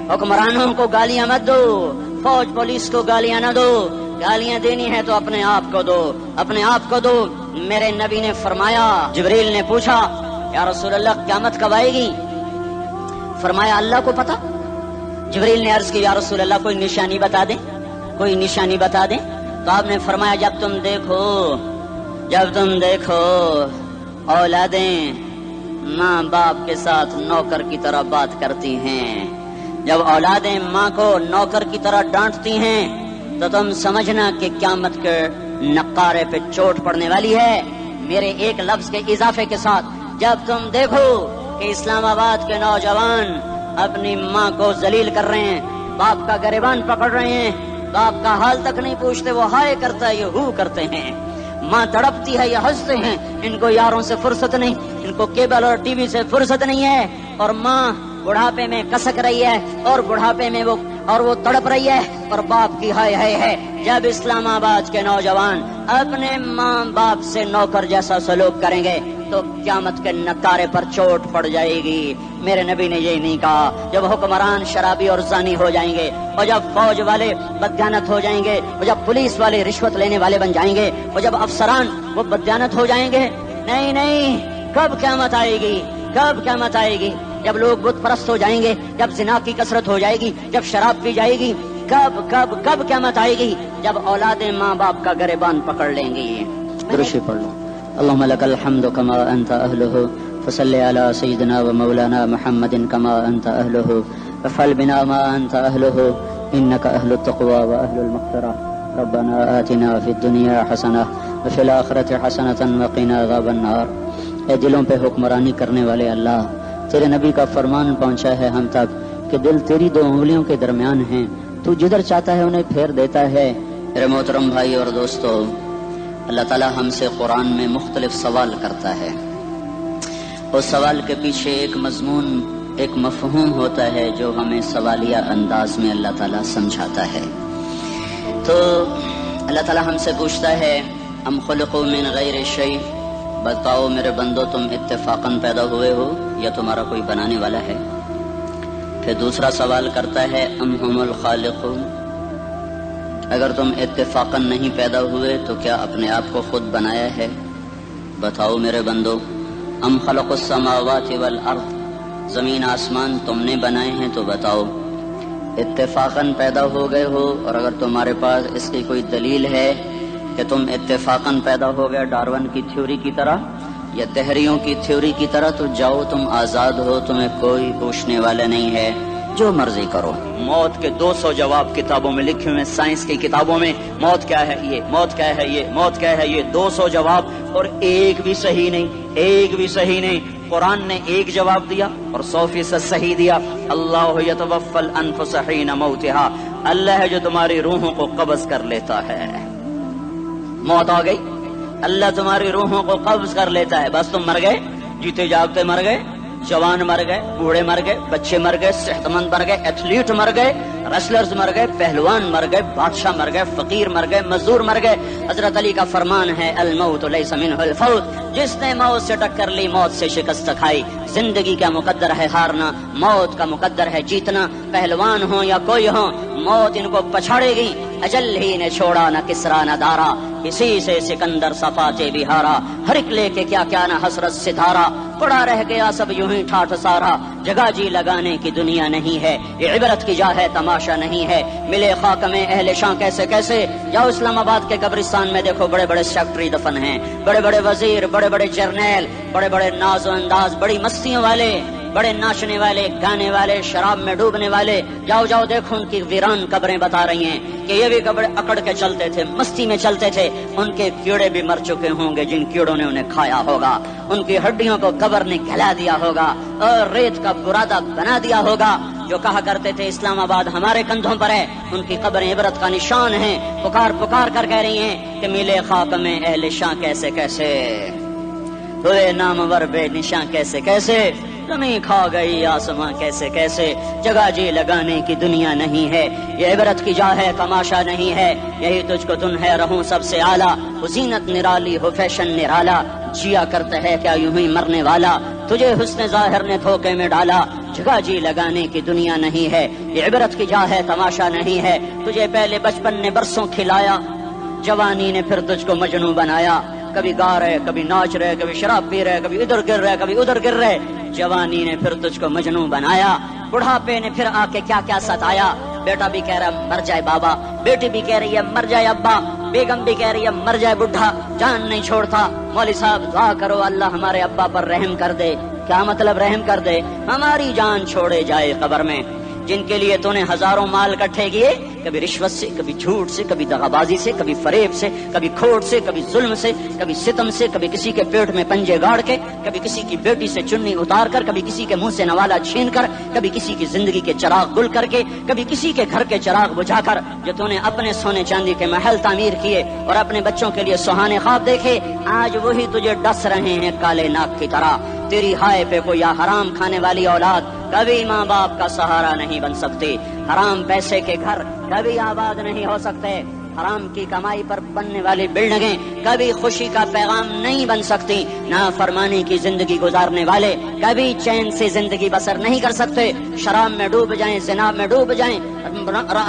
حکمرانوں کو گالیاں مت دو، فوج پولیس کو گالیاں نہ دو، گالیاں دینی ہے تو اپنے آپ کو دو، اپنے آپ کو دو۔ میرے نبی نے فرمایا، جبریل نے پوچھا یا رسول اللہ قیامت کب آئے گی؟ فرمایا اللہ کو پتا۔ جبریل نے عرض کی یا رسول اللہ کوئی نشانی بتا دیں، کوئی نشانی بتا دیں۔ تو آپ نے فرمایا جب تم دیکھو اولادیں ماں باپ کے ساتھ نوکر کی طرح بات کرتی ہیں، جب اولادیں ماں کو نوکر کی طرح ڈانٹتی ہیں تو تم سمجھنا کہ قیامت کے نقارے پہ چوٹ پڑنے والی ہے۔ میرے ایک لفظ کے اضافے کے ساتھ، جب تم دیکھو کہ اسلام آباد کے نوجوان اپنی ماں کو ذلیل کر رہے ہیں، باپ کا گریبان پکڑ رہے ہیں، باپ کا حال تک نہیں پوچھتے، وہ ہائے کرتا ہے یہ ہو کرتے ہیں، ماں تڑپتی ہے یہ ہنستے ہیں، ان کو یاروں سے فرصت نہیں، ان کو کیبل اور ٹی وی سے فرصت نہیں ہے، اور ماں بڑھاپے میں کسک رہی ہے اور بڑھاپے میں وہ تڑپ رہی ہے اور باپ کی ہائے ہائے ہے۔ جب اسلام آباد کے نوجوان اپنے ماں باپ سے نوکر جیسا سلوک کریں گے تو قیامت کے نکارے پر چوٹ پڑ جائے گی۔ میرے نبی نے یہ نہیں کہا جب حکمران شرابی اور زانی ہو جائیں گے، اور جب فوج والے بددیانت ہو جائیں گے، اور جب پولیس والے رشوت لینے والے بن جائیں گے، اور جب افسران وہ بددیانت ہو جائیں گے، نہیں، کب قیامت آئے گی؟ کب قیامت آئے گی؟ جب لوگ بت پرست ہو جائیں گے، جب زنا کی کثرت ہو جائے گی، جب شراب پی جائے گی، کب قیامت آئے گی؟ جب اولادیں ماں باپ کا گریبان پکڑ لیں گی۔ درشی پڑھ لو۔ اللهم لك الحمد كما انت اهله فصل على سيدنا ومولانا محمد كما انت اهله وافعل بنا ما انت اهله انك اهل التقوى واهل المغفرة ربنا آتنا في الدنيا حسنة وفي الآخرة حسنة وقنا عذاب النار۔ اے دلوں پہ حکمرانی کرنے والے اللہ، تیرے نبی کا فرمان پہنچا ہے ہم تک کہ دل تیری دو انگلیوں کے درمیان ہیں، تو جدھر چاہتا ہے انہیں پھیر دیتا ہے۔ میرے محترم بھائی اور دوستو، اللہ تعالیٰ ہم سے قرآن میں مختلف سوال کرتا ہے، اس سوال کے پیچھے ایک مضمون، ایک مفہوم ہوتا ہے جو ہمیں سوالیہ انداز میں اللہ تعالیٰ سمجھاتا ہے۔ تو اللہ تعالیٰ ہم سے پوچھتا ہے ام خلقوا من غیر شیء، بتاؤ میرے بندو تم اتفاقاً پیدا ہوئے ہو یا تمہارا کوئی بنانے والا ہے؟ پھر دوسرا سوال کرتا ہے ام هم الخالقون، اگر تم اتفاقاً نہیں پیدا ہوئے تو کیا اپنے آپ کو خود بنایا ہے؟ بتاؤ میرے بندو ام خلق السماوات والارض، زمین آسمان تم نے بنائے ہیں تو بتاؤ اتفاقاً پیدا ہو گئے ہو؟ اور اگر تمہارے پاس اس کی کوئی دلیل ہے کہ تم اتفاقاً پیدا ہو گئے ڈارون کی تھیوری کی طرح یا تحریوں کی تھیوری کی طرح، تو جاؤ تم آزاد ہو، تمہیں کوئی پوچھنے والا نہیں ہے، جو مرضی کرو۔ موت کے 200 جواب کتابوں میں لکھے ہوئے، سائنس کی کتابوں میں موت کیا ہے یہ، موت کیا ہے یہ، موت کیا ہے یہ، 200 جواب، اور ایک بھی صحیح نہیں، ایک بھی صحیح نہیں۔ قرآن نے ایک جواب دیا اور 100% صحیح دیا۔ اللہ یتوفی الانفس حین موتها، اللہ ہے جو تمہاری روحوں کو قبض کر لیتا ہے۔ موت آ گئی، اللہ تمہاری روحوں کو قبض کر لیتا ہے، بس تم مر گئے، جیتے جاگتے مر گئے، جوان مر گئے، بوڑھے مر گئے، بچے مر گئے، صحت مند مر گئے، ایتھلیٹ مر گئے، ریسلرز مر گئے، پہلوان مر گئے، بادشاہ مر گئے، فقیر مر گئے، مزدور مر گئے۔ حضرت علی کا فرمان ہے الموت لیس منہ الفوت، جس نے موت سے ٹکر لی موت سے شکست کھائی۔ زندگی کا مقدر ہے ہارنا، موت کا مقدر ہے جیتنا، پہلوان ہوں یا کوئی ہو، موت ان کو پچھاڑے گی۔ اجل ہی نے چھوڑا نہ کسرا نہ دارا، اسی سے سکندر صفاتے بہارا، ہر ایک لے کے کیا کیا نہ حسرت ستارہ، پڑا رہ گیا سب یوں ہی ٹھاٹھ سارا، جگہ جی لگانے کی دنیا نہیں ہے، یہ عبرت کی جا ہے تماشا نہیں ہے۔ ملے خاک میں اہل شاں کیسے کیسے، جاؤ اسلام آباد کے قبرستان میں دیکھو، بڑے بڑے سیکٹری دفن ہیں، بڑے بڑے وزیر، بڑے بڑے جرنیل، بڑے بڑے ناز و انداز، بڑی مستیوں والے، بڑے ناچنے والے، گانے والے، شراب میں ڈوبنے والے، جاؤ دیکھو ان کی ویران قبریں بتا رہی ہیں کہ یہ بھی قبر اکڑ کے چلتے تھے، مستی میں چلتے تھے، ان کے کیڑے بھی مر چکے ہوں گے جن کیڑوں نے انہیں کھایا ہوگا، ان کی ہڈیوں کو قبر نے گلا دیا ہوگا اور ریت کا برادہ بنا دیا ہوگا۔ جو کہا کرتے تھے اسلام آباد ہمارے کندھوں پر ہے، ان کی قبریں عبرت کا نشان ہیں، پکار پکار کر کہہ رہی ہیں کہ ملے خاک میں اہل شاں کیسے کیسے، ہوئے نامور بے نشاں کیسے کیسے، زمین کھا گئی آسماں کیسے کیسے، جگہ جی لگانے کی دنیا نہیں ہے، یہ عبرت کی جا ہے تماشا نہیں ہے، یہی تجھ کو تن ہے رہوں سب سے اعلیٰ، وہ زینت نرالی ہو فیشن نرالا، جیا کرتا ہے کیا یوں ہی مرنے والا، تجھے حسن ظاہر نے دھوکے میں ڈالا، جگہ جی لگانے کی دنیا نہیں ہے، یہ عبرت کی جا ہے تماشا نہیں ہے۔ تجھے پہلے بچپن نے برسوں کھلایا، جوانی نے پھر تجھ کو مجنوں بنایا، کبھی گا رہے کبھی ناچ رہے، کبھی شراب پی رہے، کبھی ادھر گر رہے کبھی ادھر گر رہے۔ جوانی نے پھر تجھ کو مجنوں بنایا، بڑھاپے نے پھر آ کے کیا کیا ستایا۔ بیٹا بھی کہہ رہا مر جائے بابا، بیٹی بھی کہہ رہی ہے مر جائے ابا، بیگم بھی کہہ رہی ہے مر جائے بڈھا، جان نہیں چھوڑتا۔ مولوی صاحب دعا کرو اللہ ہمارے ابا پر رحم کر دے۔ کیا مطلب رحم کر دے؟ ہماری جان چھوڑے جائے قبر میں۔ جن کے لیے تو نے ہزاروں مال اکٹھے کیے، کبھی رشوت سے، کبھی جھوٹ سے، کبھی دغابازی سے، کبھی فریب سے، کبھی کھوٹ سے، کبھی ظلم سے، کبھی ستم سے، کبھی کسی کے پیٹ میں پنجے گاڑ کے، کبھی کسی کی بیٹی سے چنی اتار کر، کبھی کسی کے منہ سے نوالا چھین کر، کبھی کسی کی زندگی کے چراغ گل کر کے، کبھی کسی کے گھر کے چراغ بجھا کر، جو تو نے اپنے سونے چاندی کے محل تعمیر کیے اور اپنے بچوں کے لیے سہانے خواب دیکھے، آج وہی تجھے ڈس رہے ہیں کالے ناک کی طرح۔ تیری ہائے پہ کوئی حرام کھانے والی اولاد کبھی ماں باپ کا سہارا نہیں بن سکتی۔ حرام پیسے کے گھر کبھی آباد نہیں ہو سکتے۔ حرام کی کمائی پر بننے والی بلڈنگیں کبھی خوشی کا پیغام نہیں بن سکتی۔ نافرمانی کی زندگی گزارنے والے کبھی چین سے زندگی بسر نہیں کر سکتے۔ شراب میں ڈوب جائیں، زنا میں ڈوب جائیں،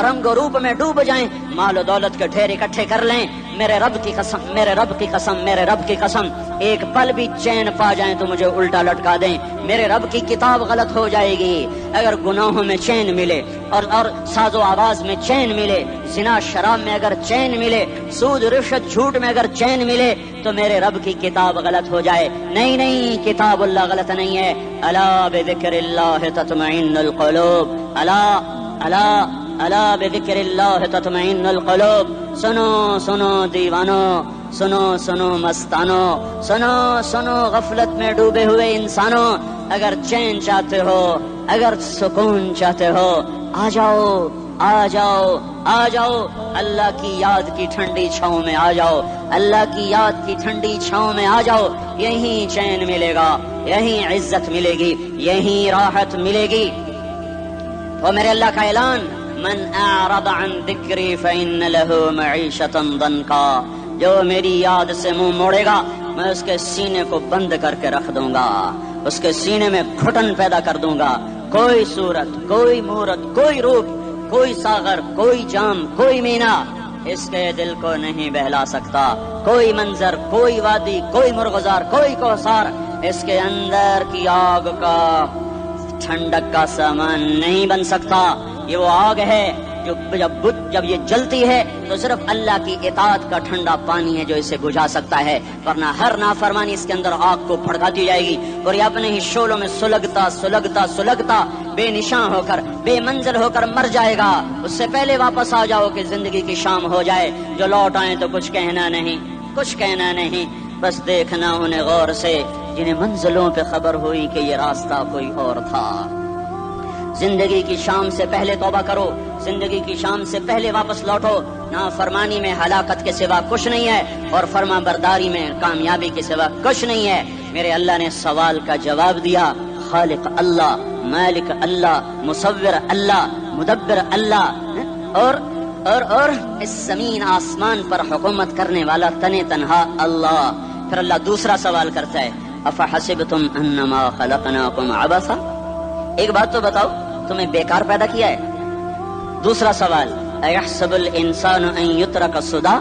رنگ و روپ میں ڈوب جائیں، مال و دولت کے ڈھیر اکٹھے کر لیں، میرے رب کی قسم، میرے رب کی قسم، میرے رب کی قسم، ایک پل بھی چین پا جائیں تو مجھے الٹا لٹکا دیں۔ میرے رب کی کتاب غلط ہو جائے گی اگر گناہوں میں چین ملے اور ساز و آواز میں چین ملے، زنا شراب میں اگر چین ملے، سود رشوت جھوٹ میں اگر چین ملے تو میرے رب کی کتاب غلط ہو جائے۔ نہیں نہیں، کتاب اللہ غلط نہیں ہے۔ الا بذکر اللہ تطمئن القلوب، الا الا الا بذکر اللہ تطمئن القلوب۔ سنو سنو دیوانو، سنو سنو مستانو، سنو سنو غفلت میں ڈوبے ہوئے انسانوں، اگر چین چاہتے ہو، اگر سکون چاہتے ہو، آ جاؤ آ جاؤ آ جاؤ، اللہ کی یاد کی ٹھنڈی چھاؤں میں آ جاؤ، اللہ کی یاد کی ٹھنڈی چھاؤں میں آ جاؤ۔ یہیں چین ملے گا، یہیں عزت ملے گی، یہیں راحت ملے گی۔ وہ میرے اللہ کا اعلان، من اعرض عن ذکری فإن له معیشۃ ضنکا، جو میری یاد سے منہ موڑے گا میں اس کے سینے کو بند کر کے رکھ دوں گا، اس کے سینے میں گھٹن پیدا کر دوں گا۔ کوئی صورت، کوئی مورت، کوئی روپ، کوئی ساغر، کوئی جام، کوئی مینا اس کے دل کو نہیں بہلا سکتا۔ کوئی منظر، کوئی وادی، کوئی مرغزار، کوئی کوثر اس کے اندر کی آگ کا ٹھنڈک کا سامان نہیں بن سکتا۔ یہ وہ آگ ہے جو جب یہ جلتی ہے تو صرف اللہ کی اطاعت کا ٹھنڈا پانی ہے جو اسے بجھا سکتا ہے، ورنہ ہر نافرمانی اس کے اندر آگ کو بھڑکاتی جائے گی اور یہ اپنے ہی شعلوں میں سلگتا سلگتا سلگتا بے نشاں ہو کر، بے منزل ہو کر مر جائے گا۔ اس سے پہلے واپس آ جاؤ کہ زندگی کی شام ہو جائے۔ جو لوٹ آئیں تو کچھ کہنا نہیں، کچھ کہنا نہیں، بس دیکھنا انہیں غور سے جنہیں منزلوں پہ خبر ہوئی کہ یہ راستہ کوئی اور تھا۔ زندگی کی شام سے پہلے توبہ کرو، زندگی کی شام سے پہلے واپس لوٹو۔ نافرمانی میں ہلاکت کے سوا کچھ نہیں ہے اور فرما برداری میں کامیابی کے سوا کچھ نہیں ہے۔ میرے اللہ نے سوال کا جواب دیا، خالق اللہ، مالک اللہ، مصور اللہ، مدبر اللہ، اور اس زمین آسمان پر حکومت کرنے والا تنے تنہا اللہ۔ پھر اللہ دوسرا سوال کرتا ہے، افحسبتم انما خلقناکم عبثا، ایک بات تو بتاؤ تمہیں بیکار پیدا کیا ہے؟ دوسرا سوال، ایحسب الانسان ان یترک سدی،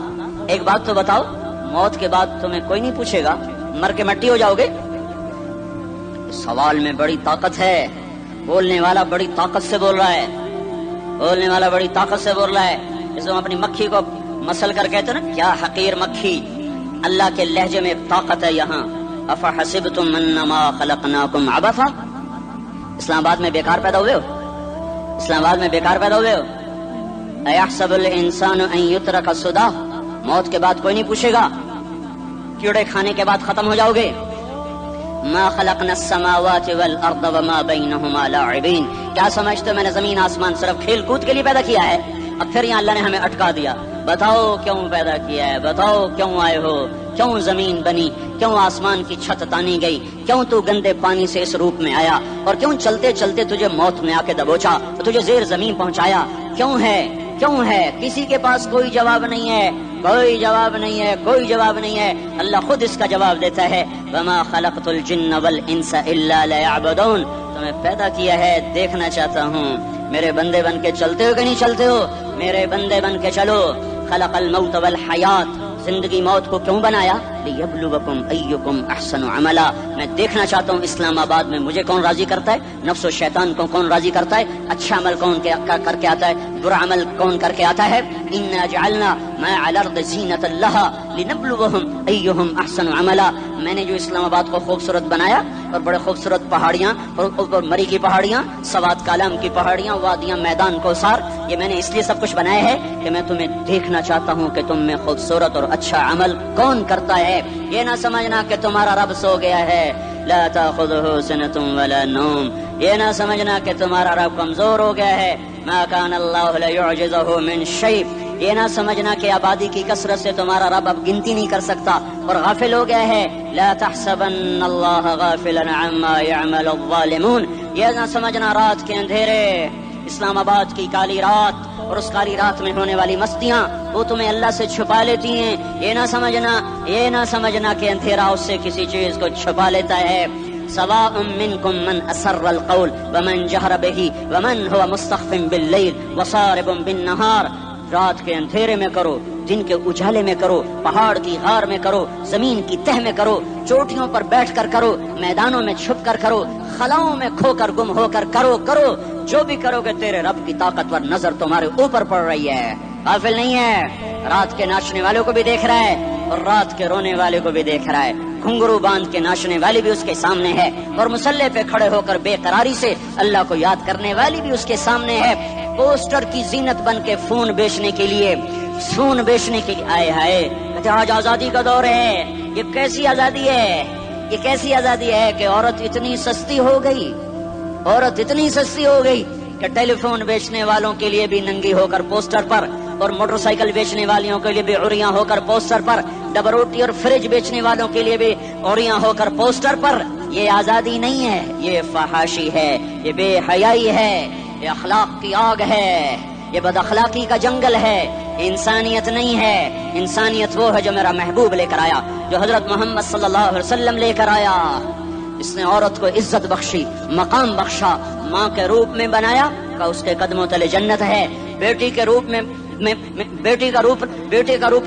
ایک بات تو بتاؤ موت کے بعد تمہیں کوئی نہیں پوچھے گا، مر کے مٹی ہو جاؤ گے؟ سوال میں بڑی طاقت ہے، بولنے والا بڑی طاقت سے بول رہا ہے، بولنے والا بڑی طاقت سے بول رہا ہے۔ جیسے ہم اپنی مکھی کو مسل کر کہتے ہیں نا، کیا حقیر مکھی، اللہ کے لہجے میں طاقت ہے یہاں۔ افحسبتم انما خلقناکم عبثا، اسلام آباد میں بیکار پیدا ہوئے ہو؟ اسلام آباد میں بیکار پیدا ہوئے ہو؟ ایحسب الانسان ان یترک سدی، موت کے بعد کوئی نہیں پوچھے گا، کیڑے کھانے کے بعد ختم ہو جاؤ گے۔ ما خلقنا السماوات والارض وما بینہما لاعبین، کیا سمجھتے ہو میں نے زمین آسمان صرف کھیل کود کے لیے پیدا کیا ہے؟ اب پھر یہاں اللہ نے ہمیں اٹکا دیا، بتاؤ کیوں پیدا کیا ہے، بتاؤ کیوں آئے ہو، کیوں زمین بنی، کیوں آسمان کی چھت تانی گئی، کیوں تو گندے پانی سے اس روپ میں آیا، اور کیوں چلتے چلتے تجھے موت میں آ کے دبوچا، تجھے زیر زمین پہنچایا، کیوں ہے؟ کیوں ہے؟ کسی کے پاس کوئی جواب نہیں ہے۔ کوئی جواب نہیں ہے، کوئی جواب نہیں ہے۔ اللہ خود اس کا جواب دیتا ہے، وما خلقت الجن والانس الا ليعبدون، تمہیں پیدا کیا ہے دیکھنا چاہتا ہوں میرے بندے بن کے چلتے ہو کہ نہیں چلتے ہو، میرے بندے بن کے چلو۔ خلق الموت والحیات، زندگی موت کو کیوں بنایا؟ لیبلوکم ایکم احسن عملا، میں دیکھنا چاہتا ہوں اسلام آباد میں مجھے کون راضی کرتا ہے، نفس و شیطان کو کون راضی کرتا ہے، اچھا عمل کون کر کے آتا ہے، برا عمل کون کر کے آتا ہے۔ انا جعلنا ما علی الارض زینۃ لها لنبلوهم ایہم احسن عملا، میں نے جو اسلام آباد کو خوبصورت بنایا اور بڑے خوبصورت پہاڑیاں اور مری کی پہاڑیاں، سوات کالام کی پہاڑیاں، وادیاں، میدان کوثر، یہ میں نے اس لیے سب کچھ بنایا ہے کہ میں تمہیں دیکھنا چاہتا ہوں کہ تم میں خوبصورت اور اچھا عمل کون کرتا ہے۔ یہ نہ سمجھنا کہ تمہارا رب سو گیا ہے، لا تاخذہ سنۃ ولا نوم، یہ نہ سمجھنا کہ تمہارا رب کمزور ہو گیا ہے، ما کان اللہ لیعجزہ من شیء، یہ نہ سمجھنا کہ آبادی کی کثرت سے تمہارا رب اب گنتی نہیں کر سکتا اور غافل ہو گیا ہے، لا تحسبن اللہ غافلا عما يعمل الظالمون، یہ نہ سمجھنا رات کے اندھیرے، اسلام آباد کی کالی رات اور اس کالی رات میں ہونے والی مستیاں وہ تمہیں اللہ سے چھپا لیتی ہیں، یہ نہ سمجھنا کہ اندھیرا اس سے کسی چیز کو چھپا لیتا ہے۔ سواء منکم من اسر القول ومن جہر به ومن هو مستخف باللیل وصارب بالنہار، رات کے اندھیرے میں کرو، دن کے اجالے میں کرو، پہاڑ کی غار میں کرو، زمین کی تہ میں کرو، چوٹیوں پر بیٹھ کر کرو، میدانوں میں چھپ کر کرو، خلاؤں میں کھو کر گم ہو کر کرو، جو بھی کرو گے تیرے رب کی طاقتور نظر تمہارے اوپر پڑ رہی ہے، غافل نہیں ہے۔ رات کے ناچنے والوں کو بھی دیکھ رہا ہے اور رات کے رونے والے کو بھی دیکھ رہا ہے، گھنگرو باندھ کے ناچنے والی بھی اس کے سامنے ہے اور مسلح پہ کھڑے ہو کر بے قراری سے اللہ کو یاد کرنے والی بھی اس کے سامنے ہے۔ پوسٹر کی زینت بن کے فون بیچنے کے لیے آئے ہائے، کہتے آج آزادی کا دور ہے، یہ کیسی آزادی ہے کہ عورت اتنی سستی ہو گئی کہ ٹیلی فون بیچنے والوں کے لیے بھی ننگی ہو کر پوسٹر پر اور موٹر سائیکل بیچنے والوں کے لیے بھی عریاں ہو کر پوسٹر پر، ڈبل روٹی اور فریج بیچنے والوں کے لیے بھی عریاں ہو کر پوسٹر پر۔ یہ آزادی نہیں ہے، یہ فحاشی ہے، یہ بے حیائی ہے، یہ اخلاق کی آگ ہے، یہ بد اخلاقی کا جنگل ہے، انسانیت نہیں ہے۔ انسانیت وہ ہے جو میرا محبوب لے کر آیا، جو حضرت محمد صلی اللہ علیہ وسلم لے کر آیا۔ اس نے عورت کو عزت بخشی، مقام بخشا، ماں کے روپ میں بنایا کہ اس کے قدموں تلے جنت ہے، بیٹی کے روپ میں بیٹی کا روپ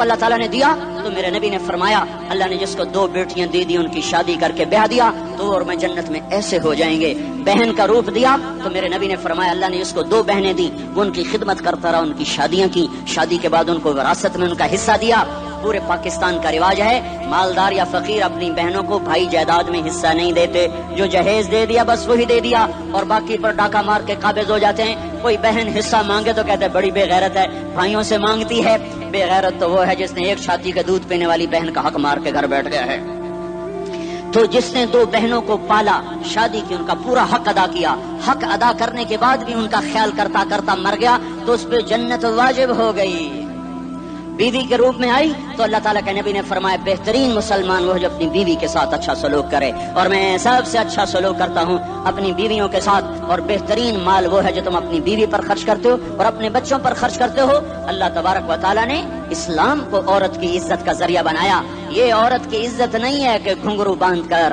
اللہ تعالیٰ نے دیا تو میرے نبی نے فرمایا اللہ نے جس کو 2 بیٹیاں دے دی ان کی شادی کر کے بیاہ دیا تو اور میں جنت میں ایسے ہو جائیں گے۔ بہن کا روپ دیا تو میرے نبی نے فرمایا اللہ نے جس کو 2 بہنیں دی وہ ان کی خدمت کرتا رہا، ان کی شادیاں کی، شادی کے بعد ان کو وراثت میں ان کا حصہ دیا۔ پورے پاکستان کا رواج ہے مالدار یا فقیر اپنی بہنوں کو بھائی جائیداد میں حصہ نہیں دیتے، جو جہیز دے دیا بس وہی دے دیا اور باقی پر ڈاکہ مار کے قابض ہو جاتے ہیں۔ کوئی بہن حصہ مانگے تو کہتے ہیں بڑی بے غیرت ہے، بھائیوں سے مانگتی ہے۔ بے غیرت تو وہ ہے جس نے ایک چھاتی کا دودھ پینے والی بہن کا حق مار کے گھر بیٹھ گیا ہے۔ تو جس نے 2 بہنوں کو پالا، شادی کی، ان کا پورا حق ادا کیا، حق ادا کرنے کے بعد بھی ان کا خیال کرتا کرتا مر گیا تو اس پہ جنت واجب ہو گئی۔ بیوی کے روپ میں آئی تو اللہ تعالیٰ کے نبی نے فرمایا بہترین مسلمان وہ جو اپنی بیوی کے ساتھ اچھا سلوک کرے، اور میں سب سے اچھا سلوک کرتا ہوں اپنی بیویوں کے ساتھ، اور بہترین مال وہ ہے جو تم اپنی بیوی پر خرچ کرتے ہو اور اپنے بچوں پر خرچ کرتے ہو۔ اللہ تبارک و تعالیٰ نے اسلام کو عورت کی عزت کا ذریعہ بنایا۔ یہ عورت کی عزت نہیں ہے کہ گھنگرو باندھ کر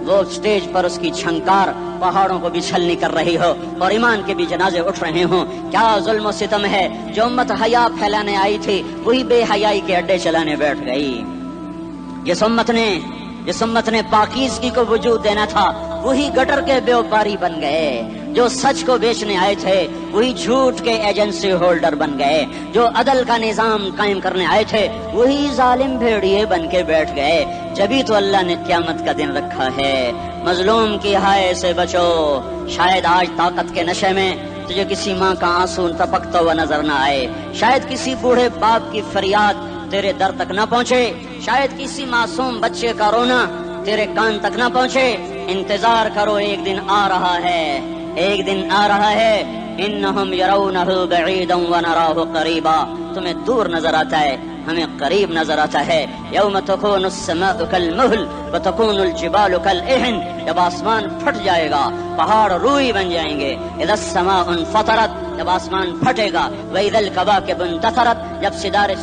وہ اسٹیج پر اس کی چھنکار پہاڑوں کو بھی چھلنی کر رہی ہو اور ایمان کے بھی جنازے اٹھ رہے ہوں۔ کیا ظلم و ستم ہے، جو امت حیا پھیلانے آئی تھی وہی بے حیائی کے اڈے چلانے بیٹھ گئی۔ جس امت نے پاکیزگی کو وجود دینا تھا وہی گٹر کے بیوپاری بن گئے، جو سچ کو بیچنے آئے تھے وہی جھوٹ کے ایجنسی ہولڈر بن گئے، جو عدل کا نظام قائم کرنے آئے تھے وہی ظالم بھیڑیے بن کے بیٹھ گئے۔ جبھی تو اللہ نے قیامت کا دن رکھا ہے۔ مظلوم کی ہائے سے بچو، شاید آج طاقت کے نشے میں تجھے کسی ماں کا آنسو ٹپکتا ہوا نظر نہ آئے، شاید کسی بوڑھے باپ کی فریاد تیرے در تک نہ پہنچے، شاید کسی معصوم بچے کا رونا تیرے کان تک نہ پہنچے۔ انتظار کرو، ایک دن آ رہا ہے۔ انہم یرونہ بعیدا ونراہ قریبا، تمہیں دور نظر آتا ہے ہمیں قریب نظر آتا ہے۔ یوم تکون السماء کالمہل وتکون الجبال کالعہن، جب آسمان پھٹ جائے گا پہاڑ روئی بن جائیں گے۔ اذا السماء انفطرت، جب آسمان پھٹے گا۔ واذا الکواکب انتثرت، جب ستارے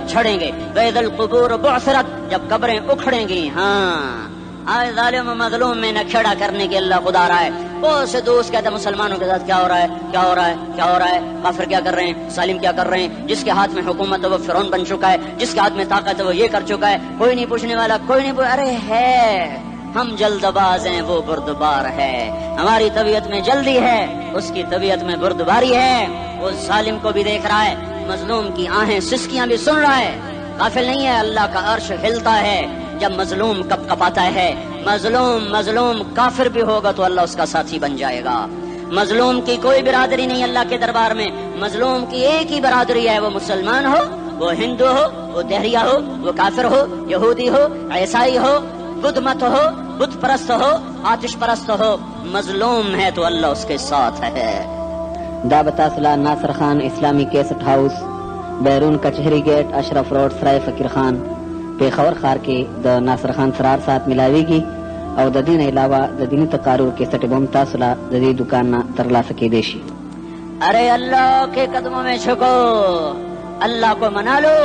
جھڑیں گے، وَإِذَا الْقُبُورُ بُعْثِرَتْ جب قبریں اکھڑیں گی. ہاں آج ظالم و مظلوم میں نہ کھڑا کرنے کے اللہ خدا رہا ہے. بہت سے دوست کہتے ہیں مسلمانوں کے ساتھ کیا ہو رہا ہے، کیا ہو رہا ہے، کیا ہو رہا ہے، کافر کیا کر رہے ہیں، ظالم کیا کر رہے ہیں. جس کے ہاتھ میں حکومت ہے وہ فرعون بن چکا ہے، جس کے ہاتھ میں طاقت ہے وہ یہ کر چکا ہے. کوئی نہیں پوچھنے والا، کوئی نہیں ارے ہے ہم جلد باز ہیں، وہ بردبار ہے. ہماری طبیعت میں جلدی ہے، اس کی طبیعت میں بردباری ہے. وہ ظالم کو بھی دیکھ رہا ہے، مظلوم کی آہیں سسکیاں بھی سن رہا ہے. غافل نہیں ہے، اللہ کا عرش ہلتا ہے جب مظلوم کپ کپاتا ہے. مظلوم کافر بھی ہوگا تو اللہ اس کا ساتھی بن جائے گا. مظلوم کی کوئی برادری نہیں اللہ کے دربار میں. مظلوم کی ایک ہی برادری ہے، وہ مسلمان ہو، وہ ہندو ہو، وہ دہریہ ہو، وہ کافر ہو، یہودی ہو، عیسائی ہو، بدھ مت ہو، بت پرست ہو، آتش پرست ہو. مظلوم ہے تو اللہ اس کے ساتھ ہے. دا بتاسلا ناصر خان اسلامی کیسٹ ہاؤس، بیرون کچہری گیٹ، اشرف روڈ، سرائے فقیر خان، پیښور ښار کې د ناصر خان سرار سات ملاویږي او د دې نه علاوه د دیني تقاریر کیسټ به هم تاسو له د دې دکان نه ترلاسه کیدی شي. ارے اللہ کے قدموں میں جھکو، اللہ کو منا لو،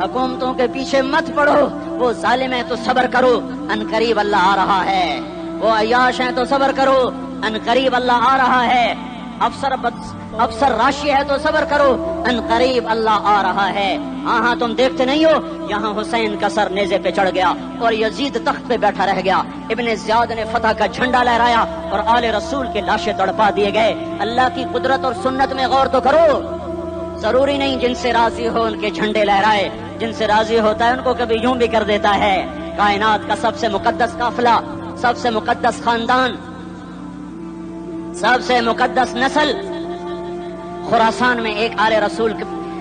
حکومتوں کے پیچھے مت پڑو. وہ ظالم ہے تو صبر کرو، ان قریب اللہ آ رہا ہے. وہ عیاش ہیں تو صبر کرو، ان قریب اللہ آ رہا ہے. افسر راشی ہے تو صبر کرو، ان قریب اللہ آ رہا ہے. ہاں تم دیکھتے نہیں ہو، یہاں حسین کا سر نیزے پہ چڑھ گیا اور یزید تخت پہ بیٹھا رہ گیا. ابن زیاد نے فتح کا جھنڈا لہرایا اور آل رسول کے لاشیں تڑپا دیے گئے. اللہ کی قدرت اور سنت میں غور تو کرو. ضروری نہیں جن سے راضی ہو ان کے جھنڈے لہرائے، جن سے راضی ہوتا ہے ان کو کبھی یوں بھی کر دیتا ہے. کائنات کا سب سے مقدس قافلہ، سب سے مقدس خاندان، سب سے مقدس نسل، خراسان میں ایک آل رسول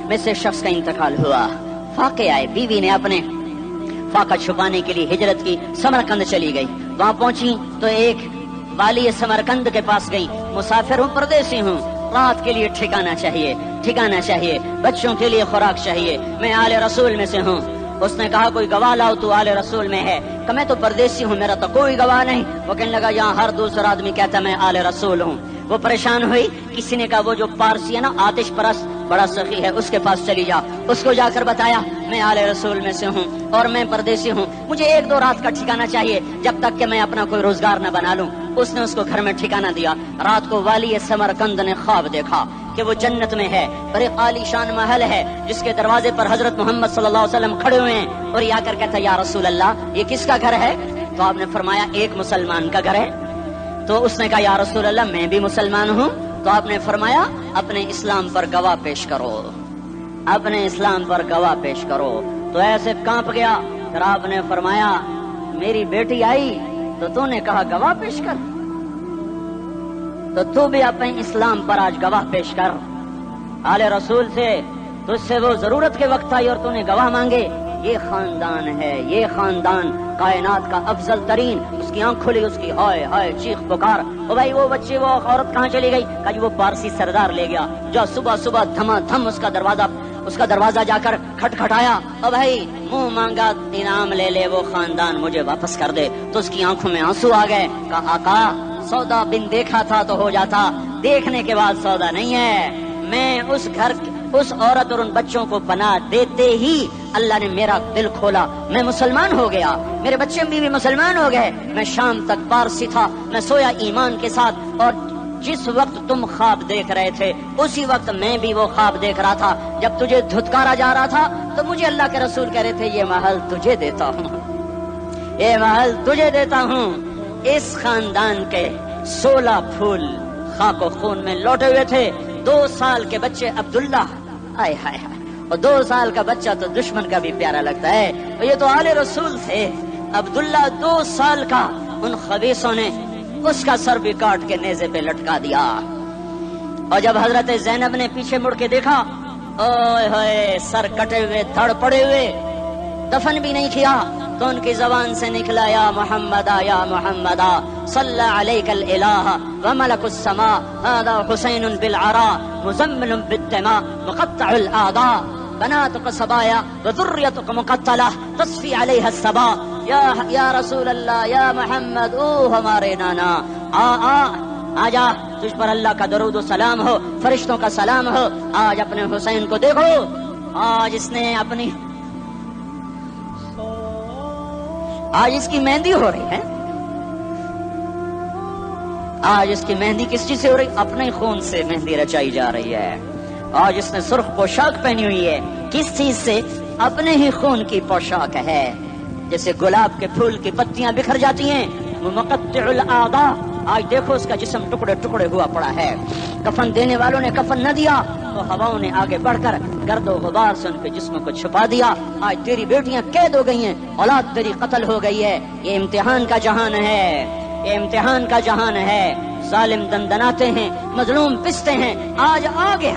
میں سے شخص کا انتقال ہوا. فاقے آئے، بیوی نے اپنے فاقہ چھپانے کے لیے ہجرت کی، سمرقند چلی گئی. وہاں پہنچی تو ایک والی سمرقند کے پاس گئی. مسافر ہوں، پردیسی ہوں، رات کے لیے ٹھکانا چاہیے، بچوں کے لیے خوراک چاہیے، میں آل رسول میں سے ہوں. اس نے کہا کوئی گواہ لاؤ، تو آل رسول میں ہے. کہ میں تو پردیسی ہوں، میرا تو کوئی گواہ نہیں. وہ کہنے لگا یہاں ہر دوسرا آدمی کہتا میں آل رسول ہوں. وہ پریشان ہوئی. کسی نے کہا وہ جو پارسی ہے نا آتش پرست بڑا سخی ہے، اس کے پاس چلی جا. اس کو جا کر بتایا میں آل رسول میں سے ہوں اور میں پردیسی ہوں، مجھے 1-2 رات کا ٹھکانہ چاہیے جب تک کہ میں اپنا کوئی روزگار نہ بنا لوں. اس نے اس کو گھر میں ٹھکانہ دیا. رات کو والی سمرقند نے خواب دیکھا کہ وہ جنت میں ہے، بڑے عالی شان محل ہے جس کے دروازے پر حضرت محمد صلی اللہ علیہ وسلم کھڑے ہوئے ہیں. اور یہ آ کر کہتا یا رسول اللہ یہ کس کا گھر ہے؟ تو آپ نے فرمایا ایک مسلمان کا گھر ہے. تو اس نے کہا یا رسول اللہ میں بھی مسلمان ہوں. تو آپ نے فرمایا اپنے اسلام پر گواہ پیش کرو، اپنے اسلام پر گواہ پیش کرو. تو ایسے کانپ گیا. پھر آپ نے فرمایا میری بیٹی آئی تو تو نے کہا گواہ پیش کر، تو بھی اپنے اسلام پر آج گواہ پیش کر. آل رسول سے تجھ سے وہ ضرورت کے وقت آئی اور تو نے گواہ مانگے. یہ خاندان ہے، یہ خاندان کائنات کا افضل ترین. اس کی آنکھ کھلی، اس کی ہائے ہائے چیخ پکار. او بھائی وہ بچے وہ عورت کہاں چلی گئی؟ کہ وہ پارسی سردار لے گیا. جو صبح دھما دھم اس کا دروازہ جا کر کھٹکھٹایا. او بھائی منہ مانگا انعام لے لے، وہ خاندان مجھے واپس کر دے. تو اس کی آنکھوں میں آنسو آ گئے. کہا آقا سودا بن دیکھا تھا تو ہو جاتا، دیکھنے کے بعد سودا نہیں ہے. میں اس عورت اور ان بچوں کو پناہ دیتے ہی اللہ نے میرا دل کھولا، میں مسلمان ہو گیا، میرے بچے بھی مسلمان ہو گئے. میں شام تک پارسی تھا، میں سویا ایمان کے ساتھ. اور جس وقت تم خواب دیکھ رہے تھے اسی وقت میں بھی وہ خواب دیکھ رہا تھا. جب تجھے دھتکارا جا رہا تھا تو مجھے اللہ کے رسول کہہ رہے تھے یہ محل تجھے دیتا ہوں، یہ محل تجھے دیتا ہوں. اس خاندان کے 16 پھول خاک و خون میں لوٹے ہوئے تھے. 2 سال کے بچے عبداللہ، ہائے ہائے ہائے، اور 2 سال کا بچہ تو دشمن کا بھی پیارا لگتا ہے. اور یہ تو آل رسول تھے. عبداللہ 2 سال کا، ان خبیثوں نے اس کا سر بھی کاٹ کے نیزے پہ لٹکا دیا. اور جب حضرت زینب نے پیچھے مڑ کے دیکھا، اوئے ہوئے سر کٹے ہوئے، دھڑ پڑے ہوئے، دفن بھی نہیں کیا. تو ان کی زبان سے نکلا یا محمد یا محمد صلی علیک الالہ وملک السماء هذا حسین بالعراء مزمل بالدماء مقطع الاعضاء بناتك صبايا وذريتك مقتلة تصفي عليها الصبا. یا رسول اللہ، یا محمد، او ہمارے نانا، آ جا، تجھ پر اللہ کا درود و سلام ہو، فرشتوں کا سلام ہو. آج اپنے حسین کو دیکھو، آج اس نے آج اس کی مہندی ہو رہی ہے. آج اس کی مہندی کس چیز سے ہو رہی؟ اپنے خون سے مہندی رچائی جا رہی ہے. آج اس نے سرخ پوشاک پہنی ہوئی ہے. کس چیز سے؟ اپنے ہی خون کی پوشاک ہے. جیسے گلاب کے پھول کی پتیاں بکھر جاتی ہیں، وہ مقطع الاعضاء. آج دیکھو اس کا جسم ٹکڑے ٹکڑے ہوا پڑا ہے. کفن دینے والوں نے کفن نہ دیا تو ہواؤں نے آگے بڑھ کر گرد و غبار سے ان کے جسم کو چھپا دیا. آج تیری بیٹیاں قید ہو گئی ہیں، اولاد تیری قتل ہو گئی ہے. یہ امتحان کا جہان ہے، یہ امتحان کا جہان ہے. ظالم دندناتے ہیں، مظلوم پستے ہیں. آج آ گیا،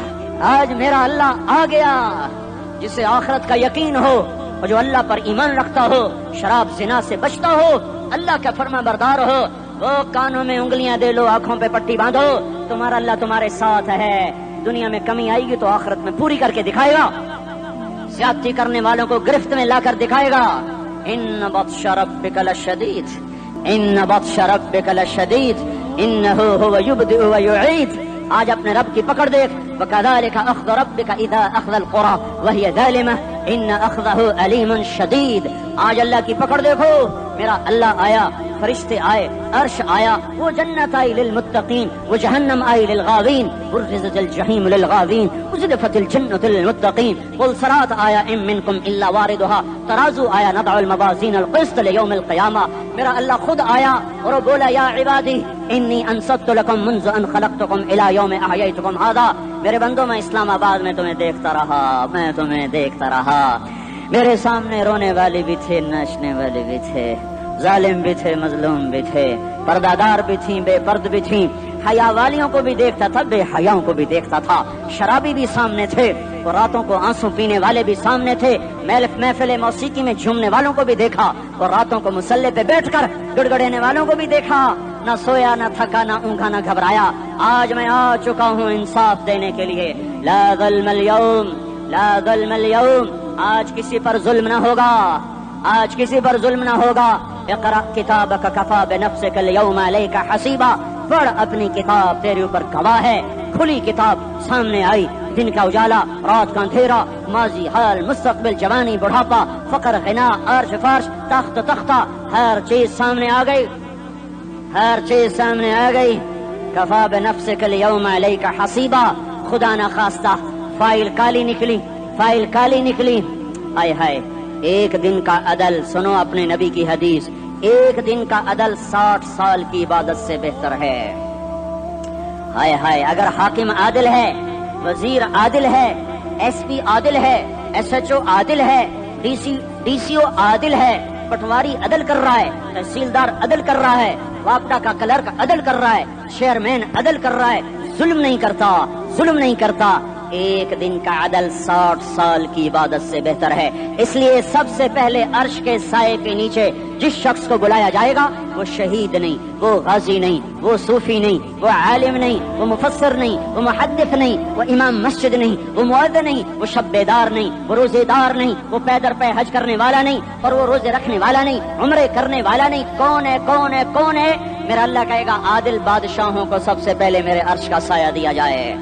آج میرا اللہ آ گیا. جسے آخرت کا یقین ہو اور جو اللہ پر ایمان رکھتا ہو، شراب زنا سے بچتا ہو، اللہ کا فرما بردار ہو، وہ کانوں میں انگلیاں دے لو، آنکھوں پہ پٹی باندھو، تمہارا اللہ تمہارے ساتھ ہے. دنیا میں کمی آئے گی تو آخرت میں پوری کر کے دکھائے گا. زیادتی کرنے والوں کو گرفت میں لا کر دکھائے گا. ان بطش ربک لشدید، ان بطش ربک لشدید انہ هو یبدئ ویعید. آج اپنے رب کی پکڑ دیکھ. وکذالک اخذ ربک اذا اخذ القرى وهي ظالمہ ان اخذہ علیم شدید. آج اللہ کی پکڑ دیکھو. میرا اللہ آیا، فرشتے آئے، عرش آیا، وہ جنت آئی للمتقین، وہ جہنم آئی للغاوین، برزت الجحیم للغاوین، ازلفت الجنت للمتقین. قل صراط آیا ام منکم الا واردها، ترازو آیا نضع الموازین القسط لیوم القیامہ. میرا اللہ خود آیا اور بولا یا عبادی انی انصت لکم منذ ان خلقتکم الی یوم احییتکم هذا. میرے بندوں میں اسلام آباد میں تمہیں دیکھتا رہا، میں تمہیں دیکھتا رہا. میرے سامنے رونے والے بھی تھے، ناچنے والے بھی تھے، ظالم بھی تھے، مظلوم بھی تھے، پردہ دار بھی تھیں، بے پرد بھی تھیں. حیا والیوں کو بھی دیکھتا تھا، بے حیاؤں کو بھی دیکھتا تھا. شرابی بھی سامنے تھے اور راتوں کو آنسو پینے والے بھی سامنے تھے. محفل موسیقی میں جھومنے والوں کو بھی دیکھا اور راتوں کو مصلے پہ بیٹھ کر گڑ گڑانے والوں کو بھی دیکھا. نہ سویا، نہ تھکا، نہ اونگا، نہ گھبرایا. آج میں آ چکا ہوں انصاف دینے کے لیے. لا ظلم اليوم، لا ظلم اليوم. آج کسی پر ظلم نہ ہوگا، آج کسی پر ظلم نہ ہوگا. اقرأ کتابک کفا بنفسک اليوم علیک حسیبا. پڑھ اپنی کتاب، تیرے اوپر گواہ ہے. کھلی کتاب سامنے آئی. دن کا اجالا، رات کا اندھیرا، ماضی، حال، مستقبل، جوانی، بڑھاپا، فقر، غنا، عرش فرش، تخت تختہ، ہر چیز سامنے آ گئی، ہر چیز سامنے آ گئی. کفا بنفسک اليوم علیک حسیبا. خدا نہ خواستہ فائل کالی نکلی، فائل کالی نکلی. ہائے ہائے، ایک دن کا عدل، سنو اپنے نبی کی حدیث، ایک دن کا عدل 60 سال کی عبادت سے بہتر ہے. ہائے ہائے، اگر حاکم عادل ہے، وزیر عادل ہے، ایس پی عادل ہے، ایس ایچ او عادل ہے، ڈی سی او عادل ہے، پٹواری عدل کر رہا ہے، تحصیلدار عدل کر رہا ہے، واپڈا کا کلرک عدل کر رہا ہے، چیئرمین عدل کر رہا ہے، ظلم نہیں کرتا، ظلم نہیں کرتا. ایک دن کا عدل 60 سال کی عبادت سے بہتر ہے. اس لیے سب سے پہلے عرش کے سائے کے نیچے جس شخص کو بلایا جائے گا وہ شہید نہیں، وہ غازی نہیں، وہ صوفی نہیں، وہ عالم نہیں، وہ مفسر نہیں، وہ محدث نہیں، وہ امام مسجد نہیں، وہ مؤذن نہیں، وہ شب بیدار نہیں، وہ روزے دار نہیں، وہ پیدر پہ حج کرنے والا نہیں، اور وہ روزے رکھنے والا نہیں، عمرے کرنے والا نہیں. کون ہے، کون ہے، کون ہے؟ میرا اللہ کہے گا عادل بادشاہوں کو سب سے پہلے میرے عرش کا سایہ دیا جائے.